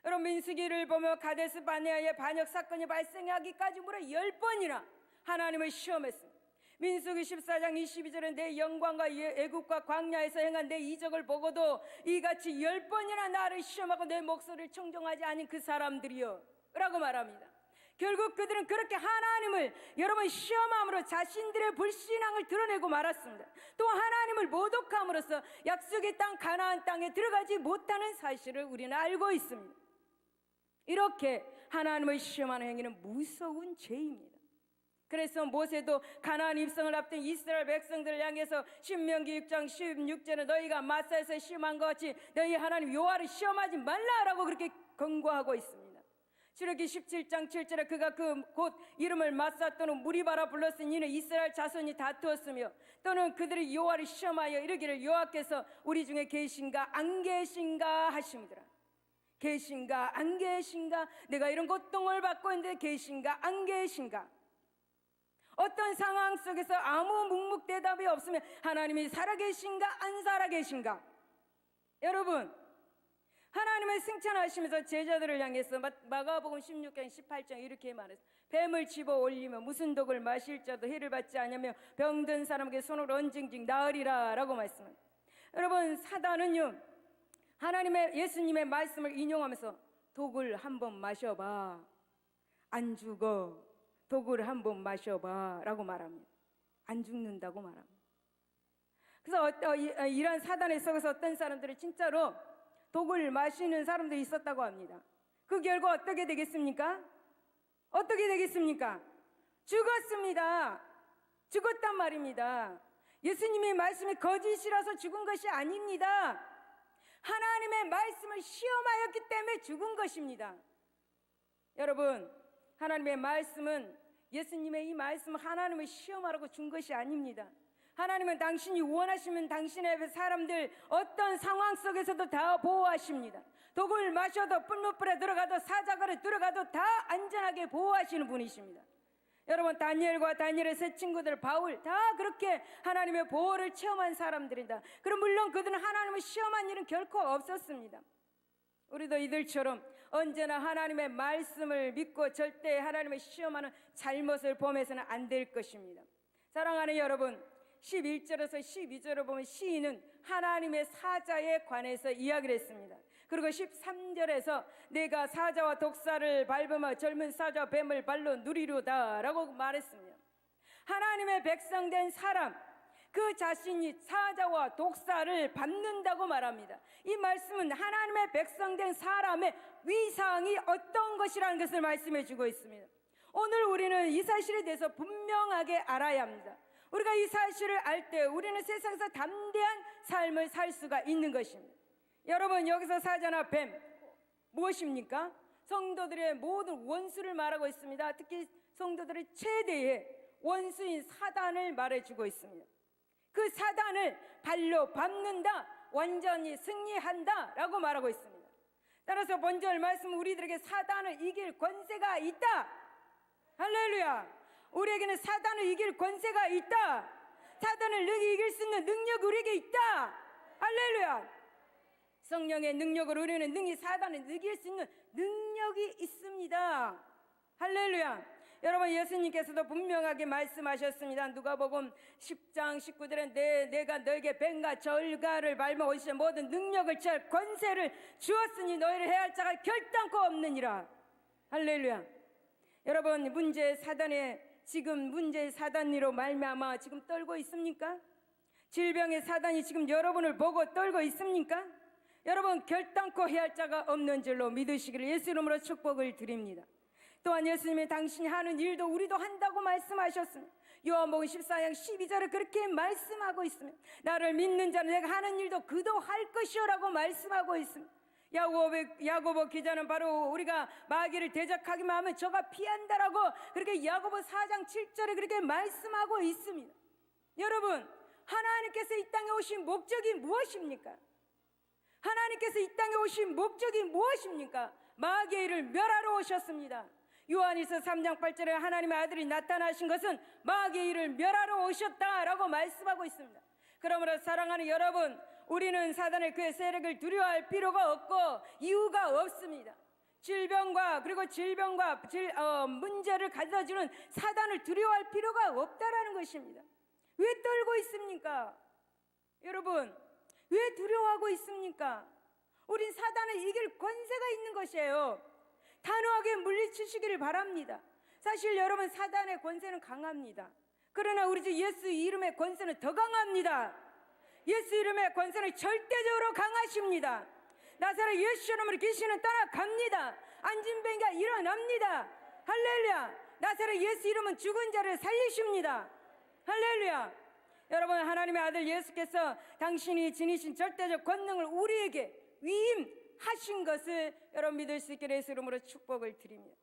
[SPEAKER 1] 여러분, 민수기를 보면 가데스 바네아의 반역 사건이 발생하기까지 무려 10번이나 하나님을 시험했습니다. 민수기 14장 22절에 내 영광과 애국과 광야에서 행한 내 이적을 보고도 이같이 10번이나 나를 시험하고 내 목소리를 청종하지 않은 그 사람들이여 라고 말합니다. 결국 그들은 그렇게 하나님을 여러분 시험함으로 자신들의 불신앙을 드러내고 말았습니다. 또 하나님을 모독함으로써 약속의 땅 가나안 땅에 들어가지 못하는 사실을 우리는 알고 있습니다. 이렇게 하나님을 시험하는 행위는 무서운 죄입니다. 그래서 모세도 가나안 입성을 앞둔 이스라엘 백성들을 향해서 신명기 6장 16절에 너희가 마사에서 시험한 것 같이 너희 하나님 여호와를 시험하지 말라라고 그렇게 권고하고 있습니다. 출애굽기 17장 7절에 그가 곧 이름을 마사 또는 무리바라 불렀으니 이는 이스라엘 자손이 다투었으며 또는 그들이 여호와를 시험하여 이르기를 여호와께서 우리 중에 계신가 안 계신가 하심이더라. 계신가 안 계신가? 내가 이런 고통을 받고 있는데 계신가 안 계신가? 어떤 상황 속에서 아무 묵묵대답이 없으면 하나님이 살아계신가 안 살아계신가? 여러분, 하나님은 하나님을 승천하시면서 제자들을 향해서 마가복음 16장 18장 이렇게 말했어요. 뱀을 집어 올리며 무슨 독을 마실 자도 해를 받지 않으며 병든 사람에게 손을 얹은즉 나으리라 라고 말씀합니다. 여러분, 사단은요, 하나님의 예수님의 말씀을 인용하면서 독을 한번 마셔봐, 안 죽어. 독을 한번 마셔봐 라고 말합니다. 안 죽는다고 말합니다. 그래서 이런 사단에 속아서 어떤 사람들은 진짜로 독을 마시는 사람도 있었다고 합니다. 그 결과 어떻게 되겠습니까? 어떻게 되겠습니까? 죽었습니다. 죽었단 말입니다. 예수님의 말씀이 거짓이라서 죽은 것이 아닙니다. 하나님의 말씀을 시험하였기 때문에 죽은 것입니다. 여러분, 하나님의 말씀은, 예수님의 이 말씀은 하나님을 시험하라고 준 것이 아닙니다. 하나님은 당신이 원하시면 당신의 사람들 어떤 상황 속에서도 다 보호하십니다. 독을 마셔도 뿔무불에 들어가도 사자굴에 들어가도 다 안전하게 보호하시는 분이십니다. 여러분, 다니엘과 다니엘의 세 친구들, 바울, 다 그렇게 하나님의 보호를 체험한 사람들이다. 그럼 물론 그들은 하나님을 시험한 일은 결코 없었습니다. 우리도 이들처럼 언제나 하나님의 말씀을 믿고 절대 하나님의 시험하는 잘못을 범해서는 안 될 것입니다. 사랑하는 여러분, 11절에서 12절을 보면 시인은 하나님의 사자에 관해서 이야기를 했습니다. 그리고 13절에서 내가 사자와 독사를 밟으며 젊은 사자와 뱀을 발로 누리로다 라고 말했습니다. 하나님의 백성된 사람, 그 자신이 사자와 독사를 밟는다고 말합니다. 이 말씀은 하나님의 백성된 사람의 위상이 어떤 것이라는 것을 말씀해 주고 있습니다. 오늘 우리는 이 사실에 대해서 분명하게 알아야 합니다. 우리가 이 사실을 알 때 우리는 세상에서 담대한 삶을 살 수가 있는 것입니다. 여러분, 여기서 사자나 뱀 무엇입니까? 성도들의 모든 원수를 말하고 있습니다. 특히 성도들의 최대의 원수인 사단을 말해주고 있습니다. 그 사단을 발로 밟는다, 완전히 승리한다 라고 말하고 있습니다. 따라서 본절 말씀은 우리들에게 사단을 이길 권세가 있다. 할렐루야. 우리에게는 사단을 이길 권세가 있다. 사단을 이길 수 있는 능력이 우리에게 있다. 할렐루야. 성령의 능력으로 우리는 능히 사단을 이길 수 있는 능력이 있습니다. 할렐루야. 여러분, 예수님께서도 분명하게 말씀하셨습니다. 누가복음 10장 19절에 내가 너에게 뱀과 절가를 밟아 오시는 모든 능력을 취할 권세를 주었으니 너희를 해할 자가 결단코 없느니라. 할렐루야. 여러분, 지금 문제의 사단으로 말미암아 지금 떨고 있습니까? 질병의 사단이 지금 여러분을 보고 떨고 있습니까? 여러분, 결단코 해할 자가 없는 줄로 믿으시기를 예수 이름으로 축복을 드립니다. 또한 예수님이 당신이 하는 일도 우리도 한다고 말씀하셨습니다. 요한복음 14장 12절에 그렇게 말씀하고 있습니다. 나를 믿는 자는 내가 하는 일도 그도 할 것이요 라고 말씀하고 있습니다. 야고보 기자는 바로 우리가 마귀를 대적하기만 하면 저가 피한다라고 그렇게 야고보 4장 7절에 그렇게 말씀하고 있습니다. 여러분, 하나님께서 이 땅에 오신 목적이 무엇입니까? 하나님께서 이 땅에 오신 목적이 무엇입니까? 마귀의 일을 멸하러 오셨습니다. 요한일서 3장 8절에 하나님의 아들이 나타나신 것은 마귀의 일을 멸하러 오셨다라고 말씀하고 있습니다. 그러므로 사랑하는 여러분, 우리는 사단의 그의 세력을 두려워할 필요가 없고 이유가 없습니다. 질병과 문제를 가져다주는 사단을 두려워할 필요가 없다라는 것입니다. 왜 떨고 있습니까? 여러분, 왜 두려워하고 있습니까? 우린 사단을 이길 권세가 있는 것이에요. 단호하게 물리치시기를 바랍니다. 사실 여러분, 사단의 권세는 강합니다. 그러나 우리 주 예수 이름의 권세는 더 강합니다. 예수 이름의 권세는 절대적으로 강하십니다. 나사렛 예수 이름으로 귀신은 떠나갑니다. 안진뱅이가 일어납니다. 할렐루야. 나사렛 예수 이름은 죽은 자를 살리십니다. 할렐루야. 여러분, 하나님의 아들 예수께서 당신이 지니신 절대적 권능을 우리에게 위임하신 것을 여러분 믿을 수 있기를 예수 이름으로 축복을 드립니다.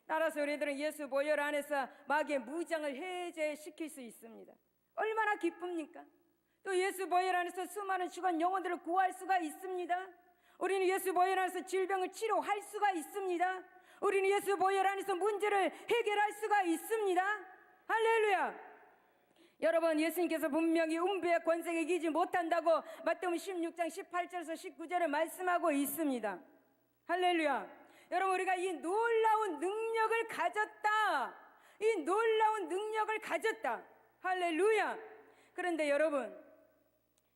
[SPEAKER 1] 따라서 우리들은 예수 보혈 안에서 마귀의 무장을 해제시킬 수 있습니다. 얼마나 기쁩니까? 또 예수 보혈 안에서 수많은 죽은 영혼들을 구할 수가 있습니다. 우리는 예수 보혈 안에서 질병을 치료할 수가 있습니다. 우리는 예수 보혈 안에서 문제를 해결할 수가 있습니다. 할렐루야. 여러분, 예수님께서 분명히 음부의 권세에 이기지 못한다고 마태복음 16장 18절에서 19절에 말씀하고 있습니다. 할렐루야. 여러분, 우리가 이 놀라운 능력을 가졌다. 이 놀라운 능력을 가졌다. 할렐루야. 그런데 여러분,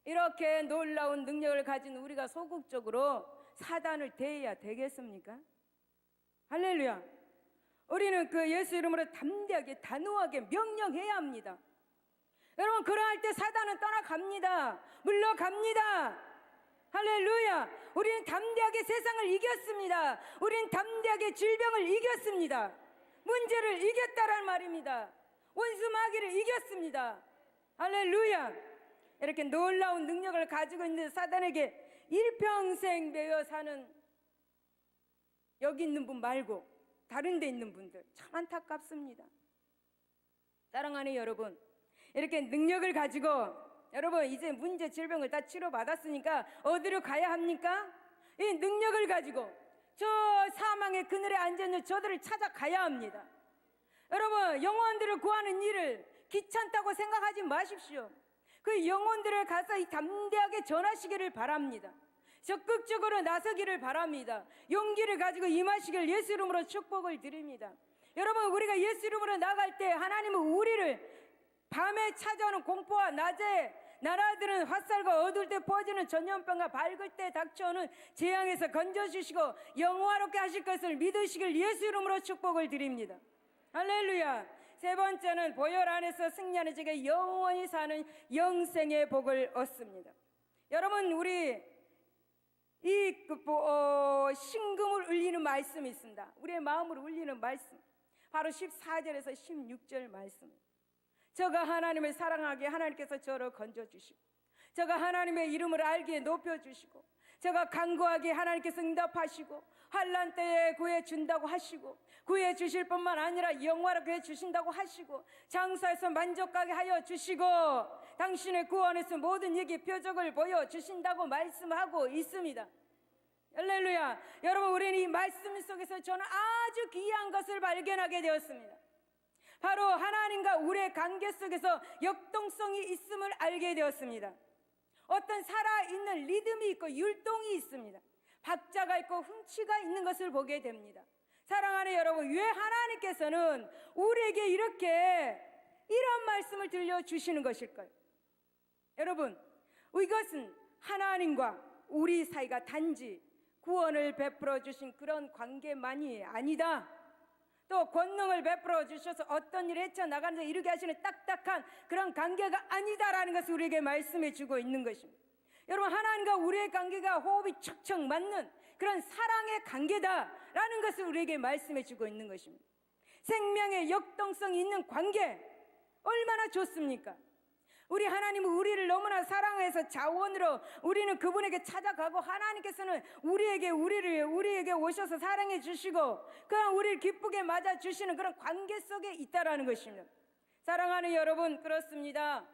[SPEAKER 1] 이렇게 놀라운 능력을 가진 우리가 소극적으로 사단을 대해야 되겠습니까? 할렐루야. 우리는 그 예수 이름으로 담대하게 단호하게 명령해야 합니다. 여러분, 그러할 때 사단은 떠나갑니다. 물러갑니다. 할렐루야. 우리는 담대하게 세상을 이겼습니다. 우리는 담대하게 질병을 이겼습니다. 문제를 이겼다란 말입니다. 원수 마귀를 이겼습니다. 할렐루야. 이렇게 놀라운 능력을 가지고 있는 사단에게 일평생 매여 사는 여기 있는 분 말고 다른 데 있는 분들 참 안타깝습니다. 사랑하는 여러분, 이렇게 능력을 가지고 여러분 이제 문제 질병을 다 치료받았으니까 어디로 가야 합니까? 이 능력을 가지고 저 사망의 그늘에 앉아있는 저들을 찾아가야 합니다. 여러분, 영혼들을 구하는 일을 귀찮다고 생각하지 마십시오. 그 영혼들을 가서 담대하게 전하시기를 바랍니다. 적극적으로 나서기를 바랍니다. 용기를 가지고 임하시길 예수 이름으로 축복을 드립니다. 여러분, 우리가 예수 이름으로 나갈 때 하나님은 우리를 밤에 찾아오는 공포와 낮에 나라들은 화살과 어두울 때 퍼지는 전염병과 밝을 때 닥쳐오는 재앙에서 건져주시고 영화롭게 하실 것을 믿으시길 예수 이름으로 축복을 드립니다. 할렐루야. 세 번째는 보혈 안에서 승리하는 자가 영원히 사는 영생의 복을 얻습니다. 여러분, 우리 이 신금을 울리는 말씀이 있습니다. 우리의 마음을 울리는 말씀, 바로 14절에서 16절 말씀입니다. 저가 하나님을 사랑하기에 하나님께서 저를 건져주시고, 저가 하나님의 이름을 알기에 높여주시고, 저가 간구하기에 하나님께서 응답하시고, 환난 때에 구해준다고 하시고, 구해주실 뿐만 아니라 영화롭게 해주신다고 하시고, 장사에서 만족하게 하여 주시고, 당신의 구원에서 모든 얘기 표적을 보여주신다고 말씀하고 있습니다. 할렐루야. 여러분, 우리는 이 말씀 속에서 저는 아주 귀한 것을 발견하게 되었습니다. 바로 하나님과 우리의 관계 속에서 역동성이 있음을 알게 되었습니다. 어떤 살아있는 리듬이 있고 율동이 있습니다. 박자가 있고 흥취가 있는 것을 보게 됩니다. 사랑하는 여러분, 왜 하나님께서는 우리에게 이렇게 이런 말씀을 들려주시는 것일까요? 여러분, 이것은 하나님과 우리 사이가 단지 구원을 베풀어 주신 그런 관계만이 아니다. 또 권능을 베풀어 주셔서 어떤 일을 헤쳐나가는 데 이르게 하시는 딱딱한 그런 관계가 아니다라는 것을 우리에게 말씀해 주고 있는 것입니다. 여러분, 하나님과 우리의 관계가 호흡이 척척 맞는 그런 사랑의 관계다라는 것을 우리에게 말씀해 주고 있는 것입니다. 생명의 역동성이 있는 관계, 얼마나 좋습니까? 우리 하나님은 우리를 너무나 사랑해서 자원으로 우리는 그분에게 찾아가고, 하나님께서는 우리에게 오셔서 사랑해 주시고 그런 우리를 기쁘게 맞아 주시는 그런 관계 속에 있다라는 것입니다. 사랑하는 여러분, 그렇습니다.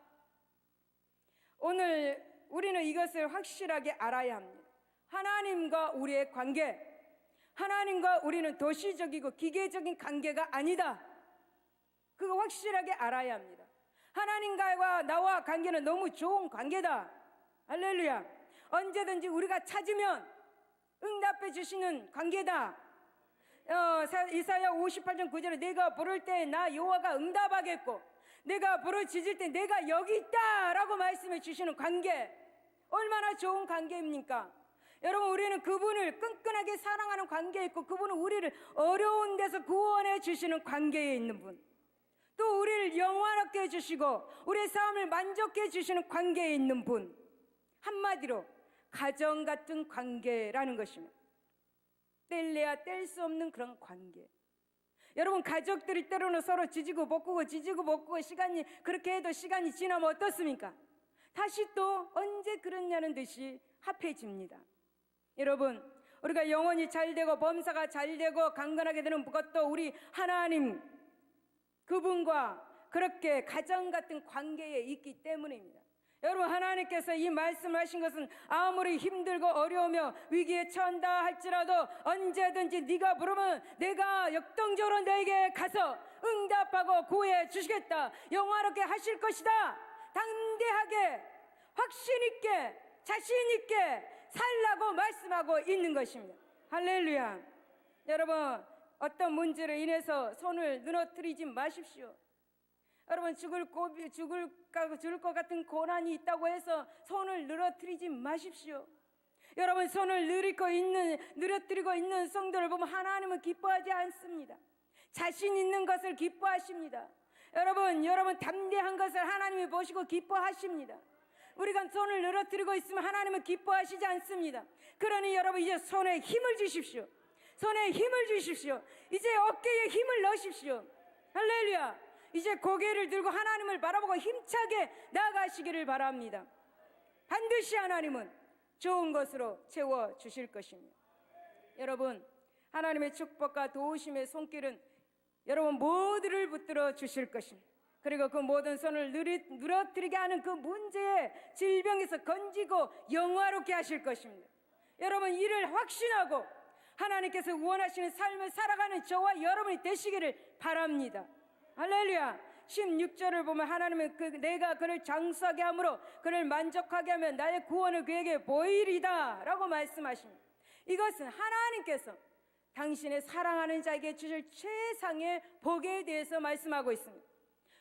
[SPEAKER 1] 오늘 우리는 이것을 확실하게 알아야 합니다. 하나님과 우리의 관계, 하나님과 우리는 도시적이고 기계적인 관계가 아니다. 그거 확실하게 알아야 합니다. 하나님과 나와 관계는 너무 좋은 관계다. 할렐루야. 언제든지 우리가 찾으면 응답해 주시는 관계다. 이사야 58장 9절에 내가 부를 때 나 여호와가 응답하겠고 내가 부르짖을 때 내가 여기 있다 라고 말씀해 주시는 관계, 얼마나 좋은 관계입니까? 여러분, 우리는 그분을 끈끈하게 사랑하는 관계에 있고, 그분은 우리를 어려운 데서 구원해 주시는 관계에 있는 분, 또 우리를 영원하게 해주시고 우리의 삶을 만족해 주시는 관계에 있는 분, 한마디로 가정 같은 관계라는 것입니다. 뗄래야 뗄 수 없는 그런 관계. 여러분, 가족들이 때로는 서로 지지고 볶고 시간이 그렇게 해도 시간이 지나면 어떻습니까? 다시 또 언제 그랬냐는 듯이 합해집니다. 여러분, 우리가 영혼이 잘되고 범사가 잘되고 강건하게 되는 것도 우리 하나님 그분과 그렇게 가정 같은 관계에 있기 때문입니다. 여러분, 하나님께서 이 말씀하신 것은 아무리 힘들고 어려우며 위기에 처한다 할지라도 언제든지 네가 부르면 내가 역동적으로 너에게 가서 응답하고 구해 주시겠다, 영화롭게 하실 것이다, 담대하게 확신 있게 자신 있게 살라고 말씀하고 있는 것입니다. 할렐루야. 여러분, 어떤 문제로 인해서 손을 늘어뜨리지 마십시오. 여러분, 죽을 것 같은 고난이 있다고 해서 손을 늘어뜨리지 마십시오. 여러분, 손을 늘어뜨리고 있는 성도를 보면 하나님은 기뻐하지 않습니다. 자신 있는 것을 기뻐하십니다. 여러분 담대한 것을 하나님이 보시고 기뻐하십니다. 우리가 손을 늘어뜨리고 있으면 하나님은 기뻐하시지 않습니다. 그러니 여러분, 이제 손에 힘을 주십시오. 손에 힘을 주십시오. 이제 어깨에 힘을 넣으십시오. 할렐루야. 이제 고개를 들고 하나님을 바라보고 힘차게 나아가시기를 바랍니다. 반드시 하나님은 좋은 것으로 채워주실 것입니다. 여러분, 하나님의 축복과 도우심의 손길은 여러분 모두를 붙들어 주실 것입니다. 그리고 그 모든 손을 늘어뜨리게 하는 그 문제의 질병에서 건지고 영화롭게 하실 것입니다. 여러분, 이를 확신하고 하나님께서 원하시는 삶을 살아가는 저와 여러분이 되시기를 바랍니다. 할렐루야. 16절을 보면 하나님은 내가 그를 장수하게 함으로 그를 만족하게 하면 나의 구원을 그에게 보이리다 라고 말씀하십니다. 이것은 하나님께서 당신의 사랑하는 자에게 주실 최상의 복에 대해서 말씀하고 있습니다.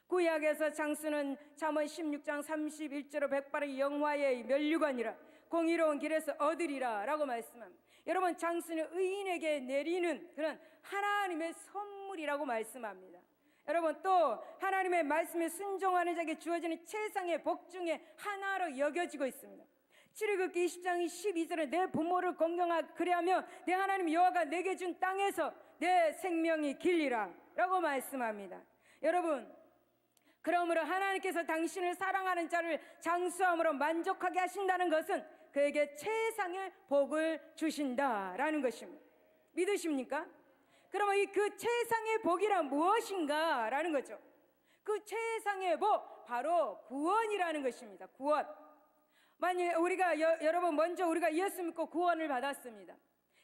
[SPEAKER 1] 구약에서 장수는 잠언 16장 31절로 백발의 영화의 면류관이라 공의로운 길에서 얻으리라 라고 말씀합니다. 여러분, 장수는 의인에게 내리는 그런 하나님의 선물이라고 말씀합니다. 여러분, 또 하나님의 말씀에 순종하는 자에게 주어지는 최상의 복 중에 하나로 여겨지고 있습니다. 출애굽기 20장 12절에 내 부모를 공경하라 그리하면 내 하나님 여호와가 내게 준 땅에서 내 생명이 길리라 라고 말씀합니다. 여러분, 그러므로 하나님께서 당신을 사랑하는 자를 장수함으로 만족하게 하신다는 것은 그에게 최상의 복을 주신다라는 것입니다. 믿으십니까? 그러면 그 최상의 복이란 무엇인가 라는 거죠. 그 최상의 복, 바로 구원이라는 것입니다. 구원. 만약 여러분, 먼저 우리가 예수 믿고 구원을 받았습니다.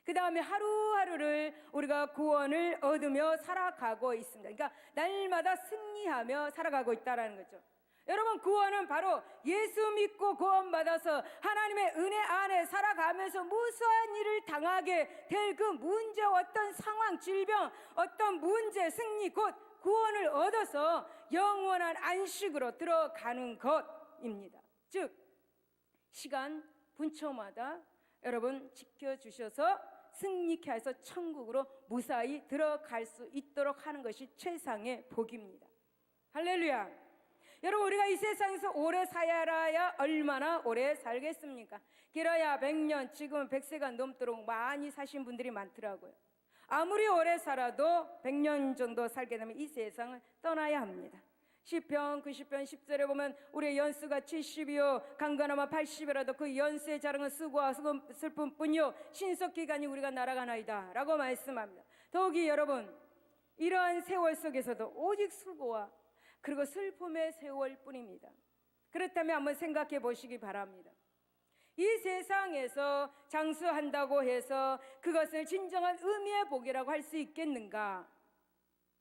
[SPEAKER 1] 그 다음에 하루하루를 우리가 구원을 얻으며 살아가고 있습니다. 그러니까 날마다 승리하며 살아가고 있다는 거죠. 여러분, 구원은 바로 예수 믿고 구원받아서 하나님의 은혜 안에 살아가면서 무수한 일을 당하게 될 그 문제, 어떤 상황, 질병, 어떤 문제, 승리, 곧 구원을 얻어서 영원한 안식으로 들어가는 것입니다. 즉, 시간 분초마다 여러분 지켜주셔서 승리케 해서 천국으로 무사히 들어갈 수 있도록 하는 것이 최상의 복입니다. 할렐루야. 여러분, 우리가 이 세상에서 오래 살아야 얼마나 오래 살겠습니까? 길어야 100년, 지금은 100세가 넘도록 많이 사신 분들이 많더라고요. 아무리 오래 살아도 100년 정도 살게 되면 이 세상을 떠나야 합니다. 시편 90편 10절에 보면 우리의 연수가 70이요 강건하면 80이라도 그 연수의 자랑은 수고와 슬픔뿐이요 신속기간이 우리가 날아가나이다 라고 말씀합니다. 더욱이 여러분, 이러한 세월 속에서도 오직 수고와 그리고 슬픔의 세월뿐입니다. 그렇다면 한번 생각해 보시기 바랍니다. 이 세상에서 장수한다고 해서 그것을 진정한 의미의 복이라고 할 수 있겠는가?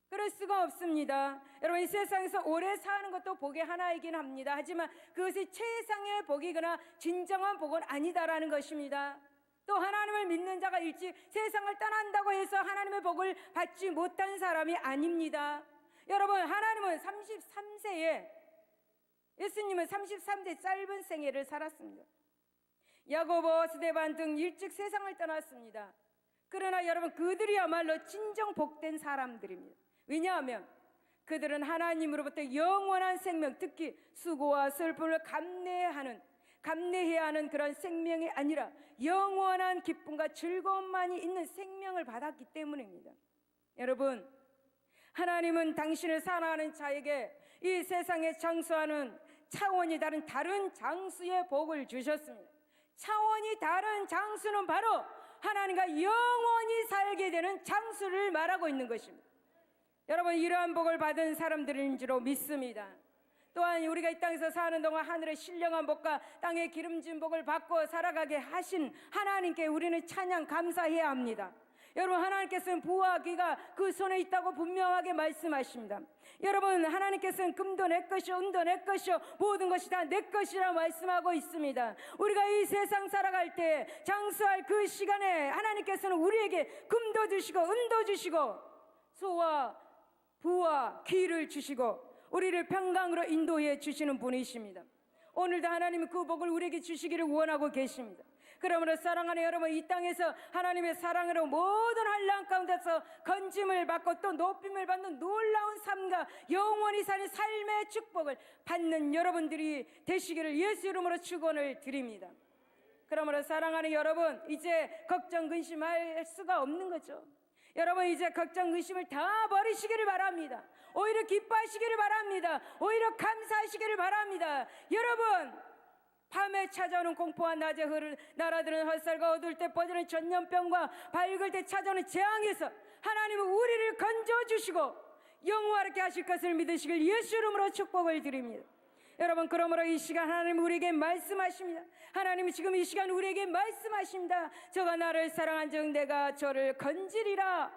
[SPEAKER 1] 그럴 수가 없습니다. 여러분, 이 세상에서 오래 사는 것도 복의 하나이긴 합니다. 하지만 그것이 최상의 복이거나 진정한 복은 아니다라는 것입니다. 또 하나님을 믿는 자가 일찍 세상을 떠난다고 해서 하나님의 복을 받지 못한 사람이 아닙니다. 여러분, 하나님은 33세에, 예수님은 33세 짧은 생애를 살았습니다. 야고보, 스데반 등 일찍 세상을 떠났습니다. 그러나 여러분, 그들이야말로 진정 복된 사람들입니다. 왜냐하면 그들은 하나님으로부터 영원한 생명, 특히 수고와 슬픔을 감내해야 하는 그런 생명이 아니라 영원한 기쁨과 즐거움만이 있는 생명을 받았기 때문입니다. 여러분, 하나님은 당신을 사랑하는 자에게 이 세상에 장수하는 차원이 다른 장수의 복을 주셨습니다. 차원이 다른 장수는 바로 하나님과 영원히 살게 되는 장수를 말하고 있는 것입니다. 여러분, 이러한 복을 받은 사람들인 줄로 믿습니다. 또한 우리가 이 땅에서 사는 동안 하늘의 신령한 복과 땅의 기름진 복을 받고 살아가게 하신 하나님께 우리는 찬양 감사해야 합니다. 여러분, 하나님께서는 부와 기가 그 손에 있다고 분명하게 말씀하십니다. 여러분, 하나님께서는 금도 내 것이요 은도 내 것이요 모든 것이 다 내 것이라 말씀하고 있습니다. 우리가 이 세상 살아갈 때 장수할 그 시간에 하나님께서는 우리에게 금도 주시고 은도 주시고 소와 부와 귀를 주시고 우리를 평강으로 인도해 주시는 분이십니다. 오늘도 하나님은 그 복을 우리에게 주시기를 원하고 계십니다. 그러므로 사랑하는 여러분, 이 땅에서 하나님의 사랑으로 모든 환난 가운데서 건짐을 받고 또 높임을 받는 놀라운 삶과 영원히 사는 삶의 축복을 받는 여러분들이 되시기를 예수 이름으로 축원을 드립니다. 그러므로 사랑하는 여러분, 이제 걱정 근심할 수가 없는 거죠. 여러분, 이제 걱정 근심을 다 버리시기를 바랍니다. 오히려 기뻐하시기를 바랍니다. 오히려 감사하시기를 바랍니다. 여러분, 밤에 찾아오는 공포와 낮에 날아드는 헛살과 어두울 때 퍼지는 전염병과 밝을 때 찾아오는 재앙에서 하나님은 우리를 건져주시고 영원하게 하실 것을 믿으시길 예수 이름으로 축복을 드립니다. 여러분, 그러므로 이 시간 하나님 우리에게 말씀하십니다. 하나님이 지금 이 시간 우리에게 말씀하십니다. 저가 나를 사랑한즉 내가 저를 건지리라.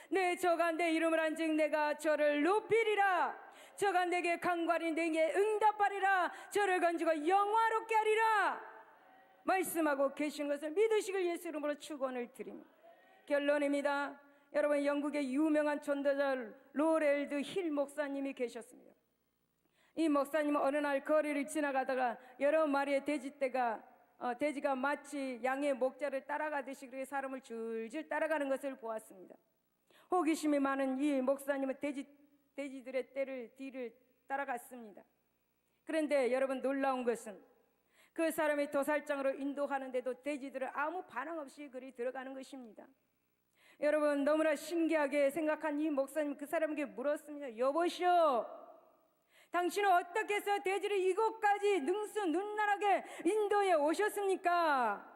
[SPEAKER 1] 네, 저가 내 이름을 한즉 내가 저를 높이리라. 저가 내게 간과리 내게 응답하리라. 저를 건지고 영화롭게 하리라 말씀하고 계신 것을 믿으시길 예수 이름으로 축원을 드립니다. 결론입니다. 여러분, 영국의 유명한 전도자 로렐드 힐 목사님이 계셨습니다. 이 목사님은 어느 날 거리를 지나가다가 여러 마리의 돼지가 마치 양의 목자를 따라가듯이 그렇게 사람을 줄줄 따라가는 것을 보았습니다. 호기심이 많은 이 목사님은 돼지들의 뒤를 따라갔습니다. 그런데 여러분, 놀라운 것은 그 사람이 도살장으로 인도하는데도 돼지들은 아무 반응 없이 그리 들어가는 것입니다. 여러분, 너무나 신기하게 생각한 이 목사님 그 사람에게 물었습니다. 여보시오, 당신은 어떻게 해서 돼지를 이곳까지 능수능란하게 인도에 오셨습니까?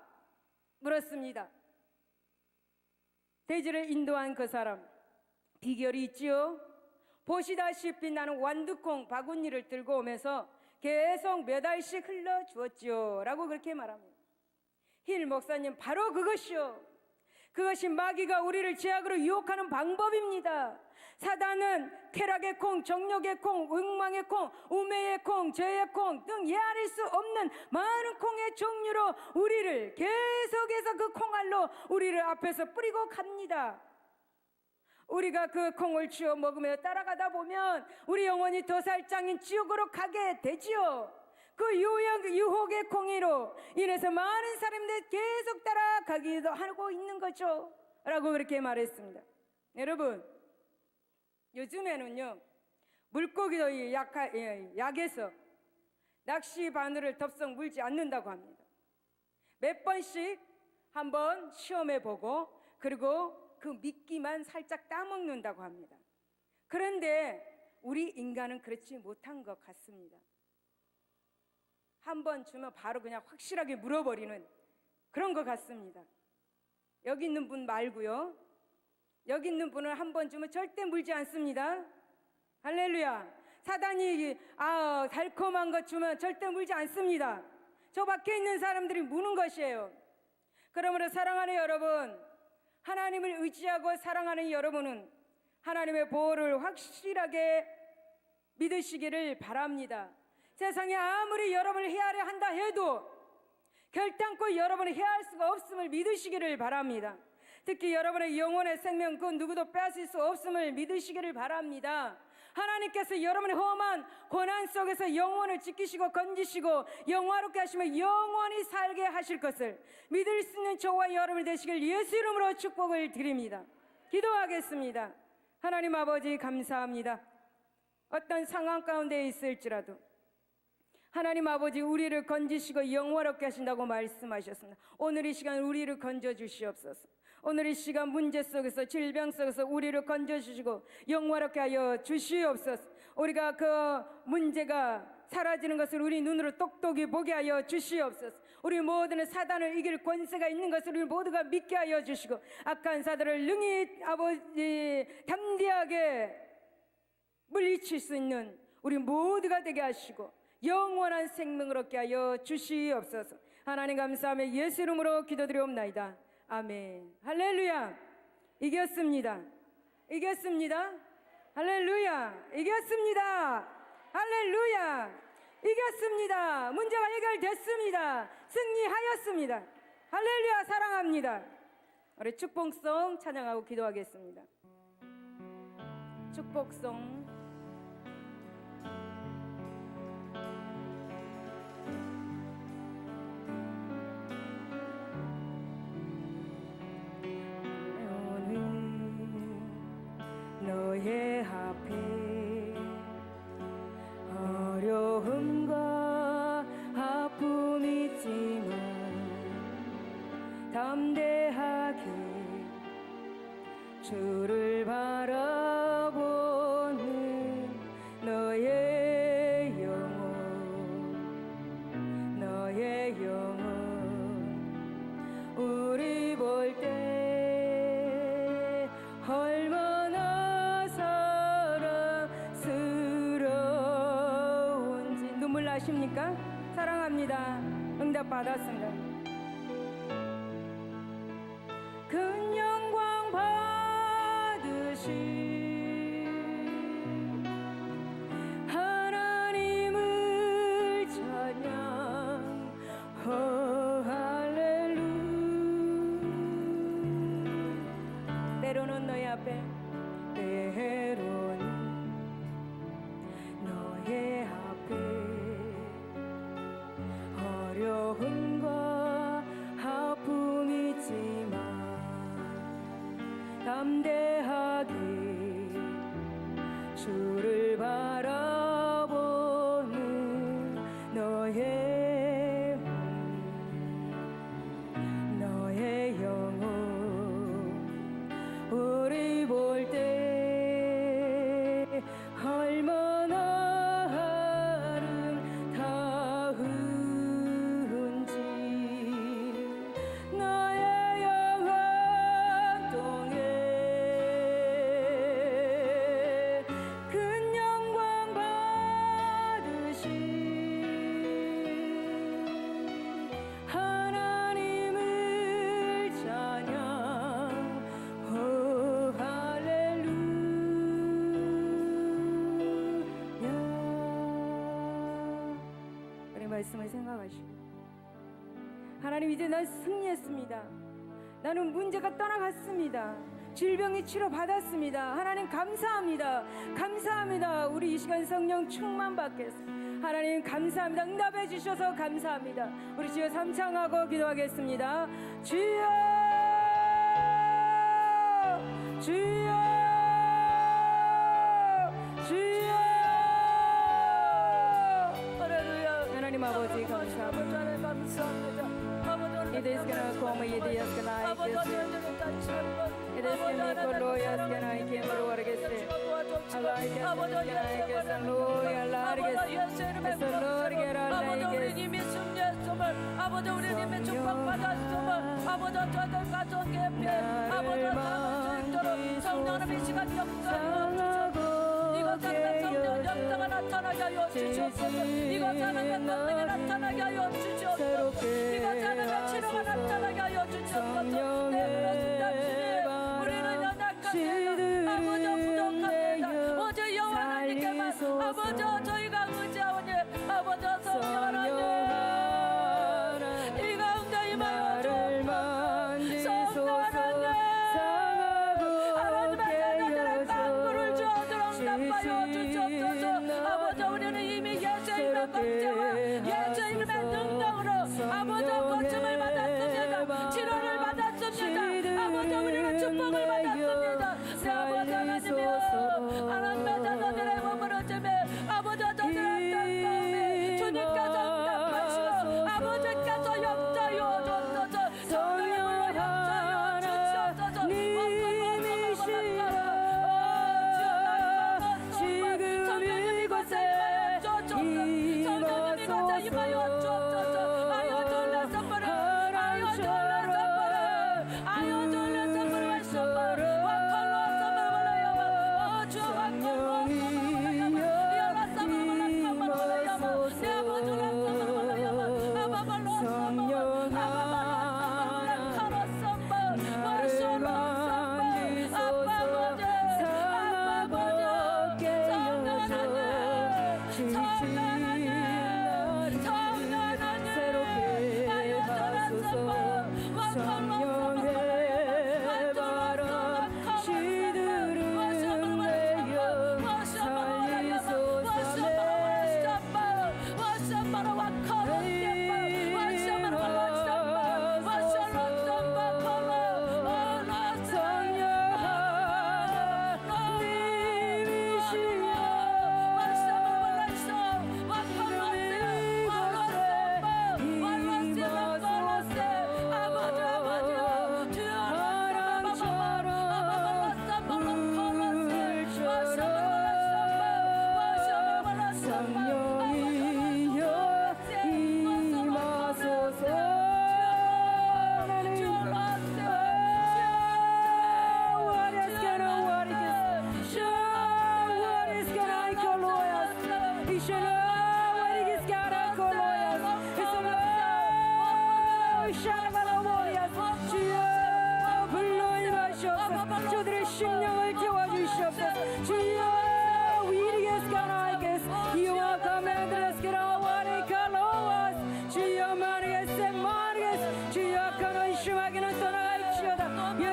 [SPEAKER 1] 물었습니다. 돼지를 인도한 그 사람, 비결이 있지요. 보시다시피 나는 완두콩 바구니를 들고 오면서 계속 몇 알씩 흘러주었지요 라고 그렇게 말합니다. 힐 목사님, 바로 그것이요, 그것이 마귀가 우리를 죄악으로 유혹하는 방법입니다. 사단은 쾌락의 콩, 정욕의 콩, 욕망의 콩, 우매의 콩, 죄의 콩 등 예할릴 수 없는 많은 콩의 종류로 우리를 계속해서 그 콩알로 우리를 앞에서 뿌리고 갑니다. 우리가 그 콩을 쥐어 먹으며 따라가다 보면 우리 영혼이 도살장인 지옥으로 가게 되지요. 그 유혹의 콩이로 인해서 많은 사람들이 계속 따라가기도 하고 있는 거죠 라고 그렇게 말했습니다. 여러분, 요즘에는요, 물고기도 약해서 낚시 바늘을 덥석 물지 않는다고 합니다. 몇 번씩 한번 시험해보고 그리고 그 미끼만 살짝 따먹는다고 합니다. 그런데 우리 인간은 그렇지 못한 것 같습니다. 한 번 주면 바로 그냥 확실하게 물어버리는 그런 것 같습니다. 여기 있는 분 말고요, 여기 있는 분은 한 번 주면 절대 물지 않습니다. 할렐루야. 사단이 달콤한 것 주면 절대 물지 않습니다. 저 밖에 있는 사람들이 무는 것이에요. 그러므로 사랑하는 여러분, 하나님을 의지하고 사랑하는 여러분은 하나님의 보호를 확실하게 믿으시기를 바랍니다. 세상에 아무리 여러분을 해하려 한다 해도 결단코 여러분을 해할 수가 없음을 믿으시기를 바랍니다. 특히 여러분의 영혼의 생명 그 누구도 빼앗을 수 없음을 믿으시기를 바랍니다. 하나님께서 여러분의 험한 고난 속에서 영혼을 지키시고 건지시고 영화롭게 하시며 영원히 살게 하실 것을 믿을 수 있는 저와 여러분 되시길 예수 이름으로 축복을 드립니다. 기도하겠습니다. 하나님 아버지, 감사합니다. 어떤 상황 가운데 있을지라도 하나님 아버지, 우리를 건지시고 영화롭게 하신다고 말씀하셨습니다. 오늘 이 시간 우리를 건져주시옵소서. 오늘 이 시간 문제 속에서, 질병 속에서 우리를 건져주시고 영화롭게 하여 주시옵소서. 우리가 그 문제가 사라지는 것을 우리 눈으로 똑똑히 보게 하여 주시옵소서. 우리 모두는 사단을 이길 권세가 있는 것을 우리 모두가 믿게 하여 주시고 악한 사들을 능히 아버지 담대하게 물리칠 수 있는 우리 모두가 되게 하시고 영원한 생명을 얻게 하여 주시옵소서. 하나님 감사하며 예수 이름으로 기도드리옵나이다. 아멘. 할렐루야. 이겼습니다. 이겼습니다. 할렐루야. 이겼습니다. 할렐루야. 이겼습니다. 문제가 해결됐습니다. 승리하였습니다. 할렐루야. 사랑합니다. 우리 축복송 찬양하고 기도하겠습니다. 축복송. 너의 앞에 어려움과 아픔 있지만 담대하게 주를 바라보는 너의 영혼 우리 볼 때 얼마나 사랑스러운지 눈물 나십니까? 사랑합니다. 응답 받았습니다. 큰 영광 받으신 하나님을 찬양. 할렐루야. 때로는 너희 앞에 때로는 너의 앞에 어려움과 아픔 있지만 담대하게 주를 바라보는 너의 영혼 우리 볼 때 얼마나 아름다운지 나의 영혼 동에 큰 영광 받으신 하나님을 찬양. 오 할렐루야. 우리 말씀을 생각하시고 하나님 이제 난 승리했습니다. 나는 문제가 떠나갔습니다. 질병이 치료받았습니다. 하나님 감사합니다. 감사합니다. 우리 이 시간 성령 충만받겠습니다. 하나님 감사합니다. 응답해 주셔서 감사합니다. 우리 주여 삼창하고 기도하겠습니다. 주여 주여 주여.
[SPEAKER 2] 할렐루야.
[SPEAKER 1] 하나님 아버지 감사합니다. 이데스케나 코마 이데스케나 이데스케나 콜로야스케나 이케마로 와르게세 알라이게스케나 로야 라르게세 에솔로리게라 라이게세
[SPEAKER 2] 아버지 우리님의 축복 받았음을 아버지 저들 가정 개편 아버지 사랑할 수 있도록 성령의 이 시간 역사하여 주시옵소서. 이것 하나님 성령 역사가 나타나게 하여 주시옵소서. 이것 하나님 성령이 나타나게 하여 주시옵소서. 이것 하나님 치료가 나타나게 하여 주시옵소서. 네 그렇습니다. 우리는 연약합니다. 아버지 부족합니다. 오직 여호와 하나님께만 아버지 저희가 의지하오니 아버지 성령 하나님 이 가운데 임하여 주옵소서. 하나님의 자녀들의 강구를 주어들어 응답하여 주옵소서. 아버지 우리는 이미 예수의 이름의 권세와 예수의 이름의 능력으로 아버지 고침을 받았습니다. 치료를 받았습니다.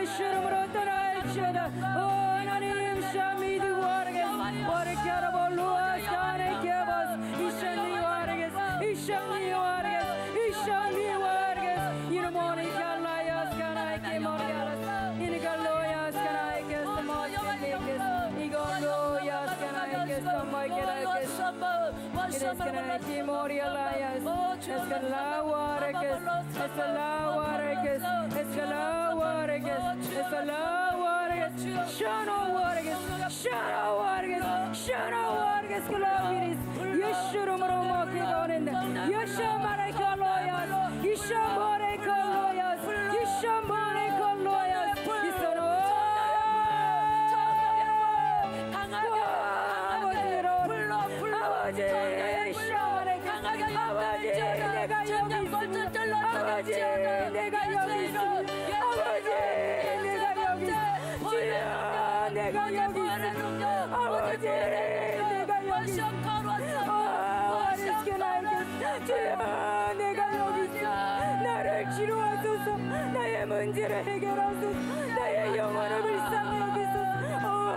[SPEAKER 1] 예수 이름으로 떠날지어다. 하나님 샤미드 와르게스 와르케아라보 루아스카네 케바스 이샤니 와르게스 이샤니 와르게스 이샤니 와르게스 이르모니 칼라야스카나이 케모리아라스 이니갈로야스카나이 케스모시메게스 이골로야스카나이 케스모이케라게스 이레스카나이 케모리알라야스 에스칼라와르게스 에스칼라와르게스 에스칼라와르게스 에스칼라와르게스 샤노와르게스 샤노와르게스 샤노와르게스 클라비리스 예수 이름으로 먹기 원했네. 예수 마레칼로야스 예수 마레칼로야스 예수 마레칼로야스 이소노 아버지 아버지 내가 여기 있습니다. 아버지 내가 여기 있습니다. 아버지 내가 여기 있습니다. 주여 내가 여기 있습니다. 아버지 내가 여기 있습니다. 주여 내가 여기 있습니다. 나를 치료하소서. 나의 문제를 해결하소서. 나의 영혼을 불쌍히 여기소서.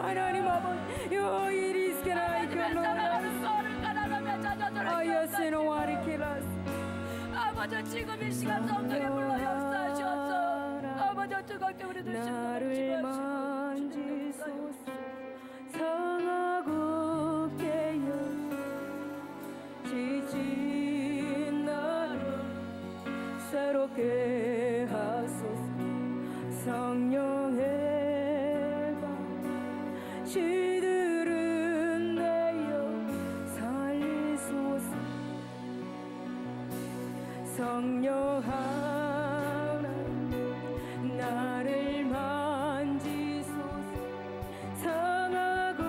[SPEAKER 1] 하나님 아버지 요 이리스케나 아야세노 와리키라스
[SPEAKER 2] 아버지 지금 이 시간 성령의 불러 역사하시옵소서. 아버지 뜨겁게 우리들
[SPEAKER 1] 나를 만지소서. 상하고 깨어 지친 나를 새롭게 하소서. 성령의 방 시들은 내어 살리소서. 성령 하나님 나를 만지소서. 상하고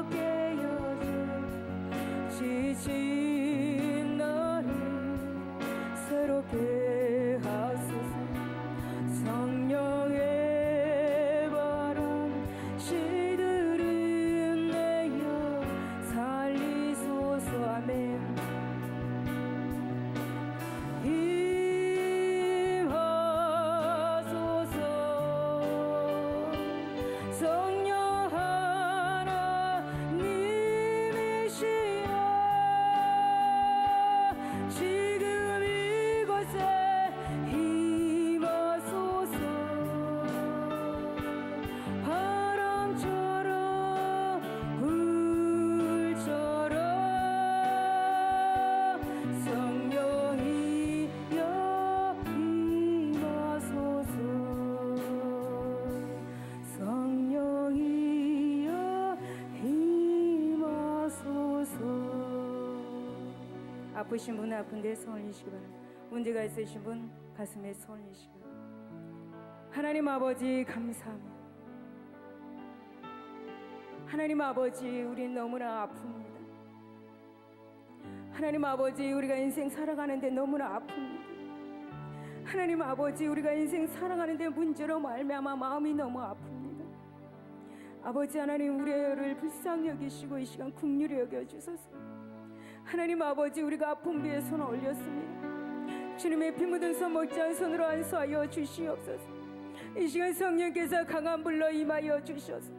[SPEAKER 1] 깨어져 지친 나를 새롭게 하소서. 성령의 바람 시들은 내어 살리소서. 아멘. 성령 하나님이시여 지금 이곳에 임하소서. 바람처럼 불처럼 성령이여 임하소서. 성령이여 임하소서. 아프신 분은 아픈데 손을 내시기 바랍니다. 문제가 있으신 분 가슴에 손을 내시기 바랍니다. 하나님 아버지 감사합니다. 하나님 아버지 우리 너무나 아픕니다. 하나님 아버지 우리가 인생 살아가는데 너무나 아픕니다. 하나님 아버지 우리가 인생 살아가는데 문제로 말미암아 마음이 너무 아픕니다. 아버지 하나님 우리를 불쌍히 여기시고 이 시간 긍휼히 여겨주소서. 하나님 아버지 우리가 아픔 위에 손을 올렸습니다. 주님의 피 묻은 손 못지않은 손으로 안수하여 주시옵소서. 이 시간 성령께서 강한 불로 임하여 주셔서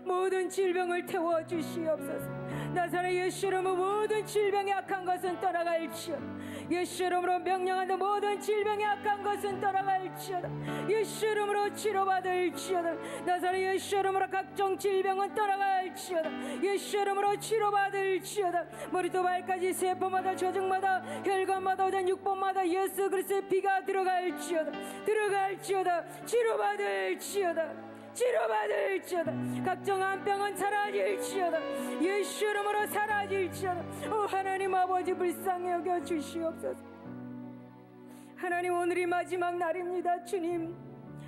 [SPEAKER 1] 모든 질병을 태워주시옵소서. 나사렛 예수 이름으로 모든 질병의 악한 것은 떠나갈지어다. 예수 이름으로 명령하는 모든 질병의 악한 것은 떠나갈지어다. 예수 이름으로 치료받을지어다. 나사렛 예수 이름으로 각종 질병은 떠나갈지어다. 예수 이름으로 치료받을지어다. 머리부터 발까지 세포마다 조직마다 혈관마다 오전 6번마다 예수 그리스도의 피가 들어갈지어다. 들어갈지어다. 치료받을지어다. 치료받을지어다. 각종 암병은 사라질지어다. 예수 이름으로 사라질지어다. 하나님 아버지 불쌍히 여겨 주시옵소서. 하나님 오늘이 마지막 날입니다. 주님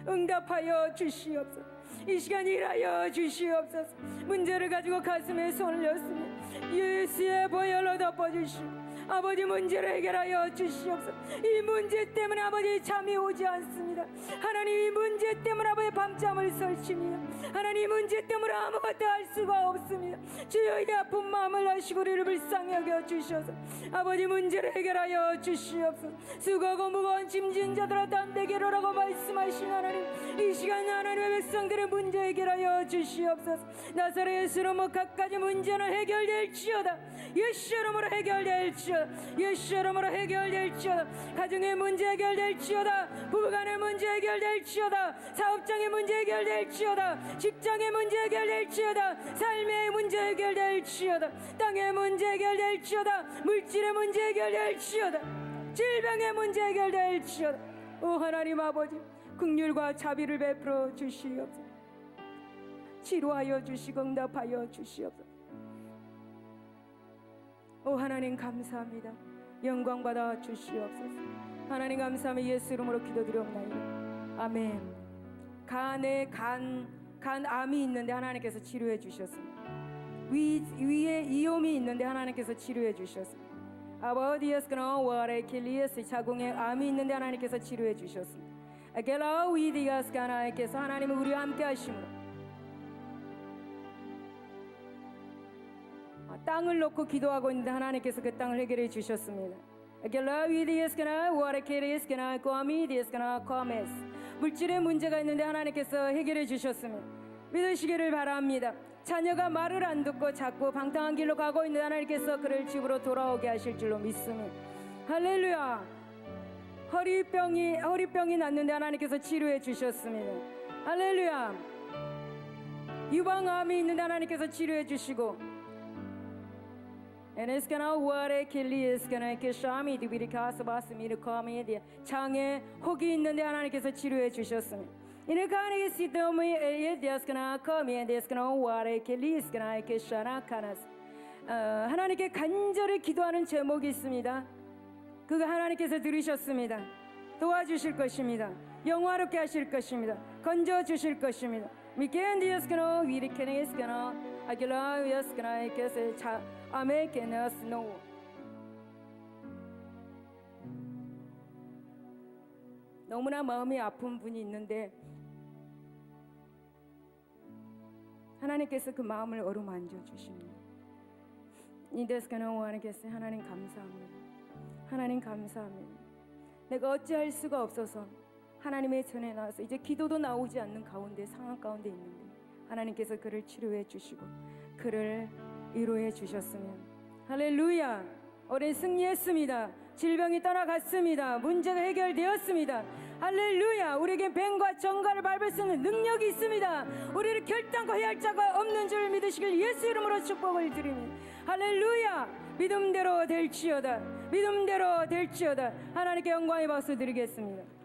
[SPEAKER 1] 응답하여 주시옵소서. 이 시간 일하여 주시옵소서. 문제를 가지고 가슴에 손을 렸습니다. 예수의 보혈로 덮어주시고 아버지 문제를 해결하여 주시옵소서. 이 문제 때문에 아버지 잠이 오지 않습니다. 하나님 이 문제 때문에 아버지 밤잠을 설칩니다. 하나님 이 문제 때문에 아무것도 할 수가 없습니다. 주여 이 아픈 마음을 아시고 우리를 불쌍히 여겨 주셔서 아버지 문제를 해결하여 주시옵소서. 수고하고 무거운 짐진 자들아 담대기로라고 말씀하신 하나님, 이 시간 하나님의 백성들의 문제 해결하여 주시옵소서. 나사렛 예수로 각가지 문제는 해결될지어다. 예수 이름으로 해결될지어다. 예수 이름으로 해결될지어다. 가정의 문제 해결될지어다. 부부간의 문제 해결될지어다. 사업장의 문제 해결될지어다. 직장의 문제 해결될지어다. 삶의 문제 해결될지어다. 땅의 문제 해결될지어다. 물질의 문제 해결될지어다. 질병의 문제 해결될지어다. 오 하나님 아버지, 긍휼과 자비를 베풀어 주시옵소서. 치료하여 주시고 응답하여 주시옵소서. 오 하나님 감사합니다. 영광 받아 주시옵소서. 하나님 감사합니다. 예수 이름으로 기도드리옵나이다. 아멘. 간에 간암이 있는데 하나님께서 치료해 주셨습니다. 위에 이염이 있는데 하나님께서 치료해 주셨습니다. 아버디에스그나 와레 킬리에스 자궁에 암이 있는데 하나님께서 치료해 주셨습니다. 아겔라 위디가스가 하나님께서 하나님은 우리와 함께 하심으로 땅을 놓고 기도하고 있는데 하나님께서 그 땅을 해결해 주셨습니다. 물질의 문제가 있는데 하나님께서 해결해 주셨습니다. 믿으시기를 바랍니다. 자녀가 말을 안 듣고 자꾸 방탕한 길로 가고 있는데 하나님께서 그를 집으로 돌아오게 하실 줄로 믿습니다. 할렐루야. 허리병이 났는데 하나님께서 치료해 주셨습니다. 할렐루야. 유방암이 있는데 하나님께서 치료해 주시고 장에 혹이 있는데 하나님께서 치료해 주셨습니다. 하나님께 간절히 기도하는 제목이 있습니다. 그거 하나님께서 들으셨습니다. 도와주실 것입니다. 영화롭게 하실 것입니다. 건져주실 것입니다. 미켄디스크노 위리케네스크노 아길라위스크나이께서 아메케네스노. 너무나 마음이 아픈 분이 있는데 하나님께서 그 마음을 어루만져 주십니다. 니데스크노 하나님께서 하나님 감사합니다. 하나님 감사합니다. 내가 어찌할 수가 없어서 하나님의 전에 나와서 이제 기도도 나오지 않는 가운데 상황 가운데 있는데 하나님께서 그를 치료해 주시고 그를 위로해 주셨으면 할렐루야. 우리 승리했습니다. 질병이 떠나갔습니다. 문제가 해결되었습니다. 할렐루야. 우리에게 뱀과 정갈을 밟을 수 있는 능력이 있습니다. 우리를 결단코 해할 자가 없는 줄 믿으시길 예수 이름으로 축복을 드립니다. 할렐루야. 믿음대로 될지어다. 믿음대로 될지어다. 하나님께 영광의 박수 드리겠습니다.